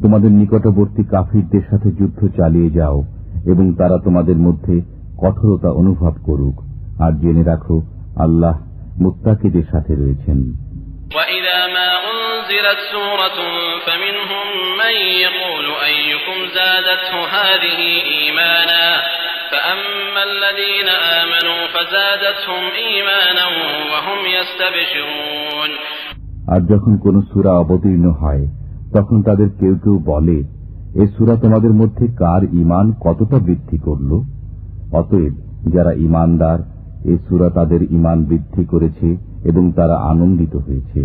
তোমাদের নিকটবর্তী কাফিরদের সাথে যুদ্ধ চালিয়ে যাও এবং তারা তোমাদের মধ্যে কঠোরতা অনুভব করুক, আর জেনে রাখো আল্লাহ মুত্তাকিদের সাথে রয়েছেন। وإذا ما أنزلت سورة فمنهم من يقول أيكم زادته هذه إيمانا فأما الذين آمنوا فزادتهم إيمانا وهم يستبشرون। আর যখন কোন সূরা অবতীর্ণ হয় তখন তাদের কেউ কেউ বলে, এ সূরা তোমাদের মধ্যে কার ঈমান কতটা বৃদ্ধি করল? অতএব যারা ঈমানদার, এ সূরা তাদের ঈমান বৃদ্ধি করেছে এবং তারা আনন্দিত হয়েছে।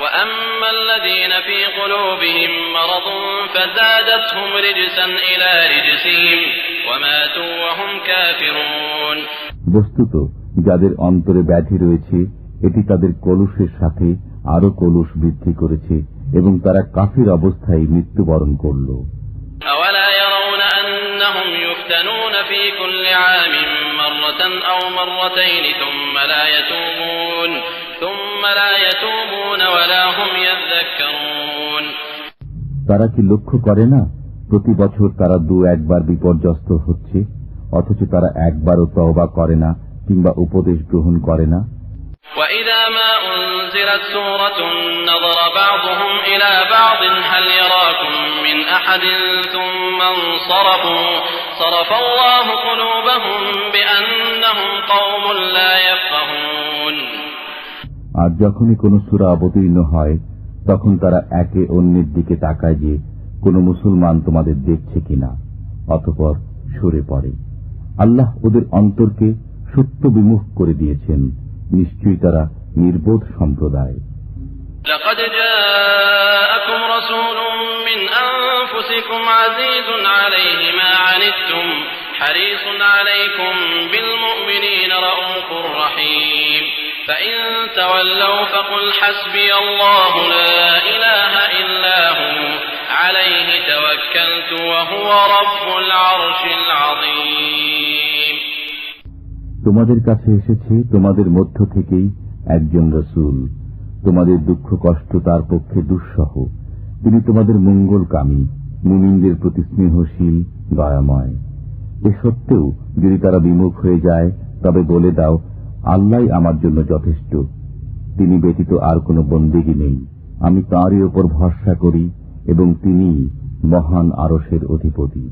وأما الذين في قلوبهم مرض فزادتهم رجسا إلى رجسهم وماتوا وهم كافرون। বস্তুত যাদের অন্তরে ব্যাধি রয়েছে, এটি তাদের কলুষের সাথে আরো কলুষ বৃদ্ধি করেছে এবং তারা কাফির অবস্থায় মৃত্যুবরণ করল। أولا يرون أنهم يفتنون في كل عام مرة أو مرتين ثم لا يتوبون ولا هم يذكرون। তারা কি লক্ষ্য করে না প্রতি বছর তারা 2-1 বিপর্যস্ত হচ্ছে, অথচ তারা একবারও তওবা করে না কিংবা উপদেশ গ্রহণ করে না। وإذا ما أنزلت سورة نظر بعضهم إلى بعض هل يراكم من أحد ثم انصرفوا صرف الله قلوبهم بأنهم قوم لا يفقهون। আর যখনই কোন সূরা অবতীর্ণ হয় তখন তারা একে অন্যের দিকে তাকায় যে কোন মুসলমান তোমাদের দেখছে কিনা, অতঃপর সরে পড়ে। আল্লাহ ওদের অন্তরকে সত্য বিমুখ করে দিয়েছেন, নিশ্চয়ই তারা নির্বোধ সম্প্রদায়। لقد جاءكم رسول من أنفسكم عزيز عليه ما عنتم حريص عليكم بالمؤمنين رؤوف رحيم فإن تولوا فقل حسبي الله لا إله إلا هو عليه توكلت وهو رب العرش العظيم। তোমাদের কাছে এসেছে তোমাদের মধ্য থেকেই একজন রাসূল, তোমাদের দুঃখ কষ্ট তার পক্ষে দুঃসহ। তিনি তোমাদের মঙ্গলকামী, মুমিনদের প্রতি স্নেহশীল, দয়াময়। এ সত্ত্বেও যদি তারা বিমুখ হয়ে যায় তবে বলে দাও, আল্লাহই আমার জন্য যথেষ্ট, তিনি ব্যতীত আর কোনো বন্দেগী নেই। আমি তাঁরই ওপর ভরসা করি এবং তিনিই মহান আরশের অধিপতি।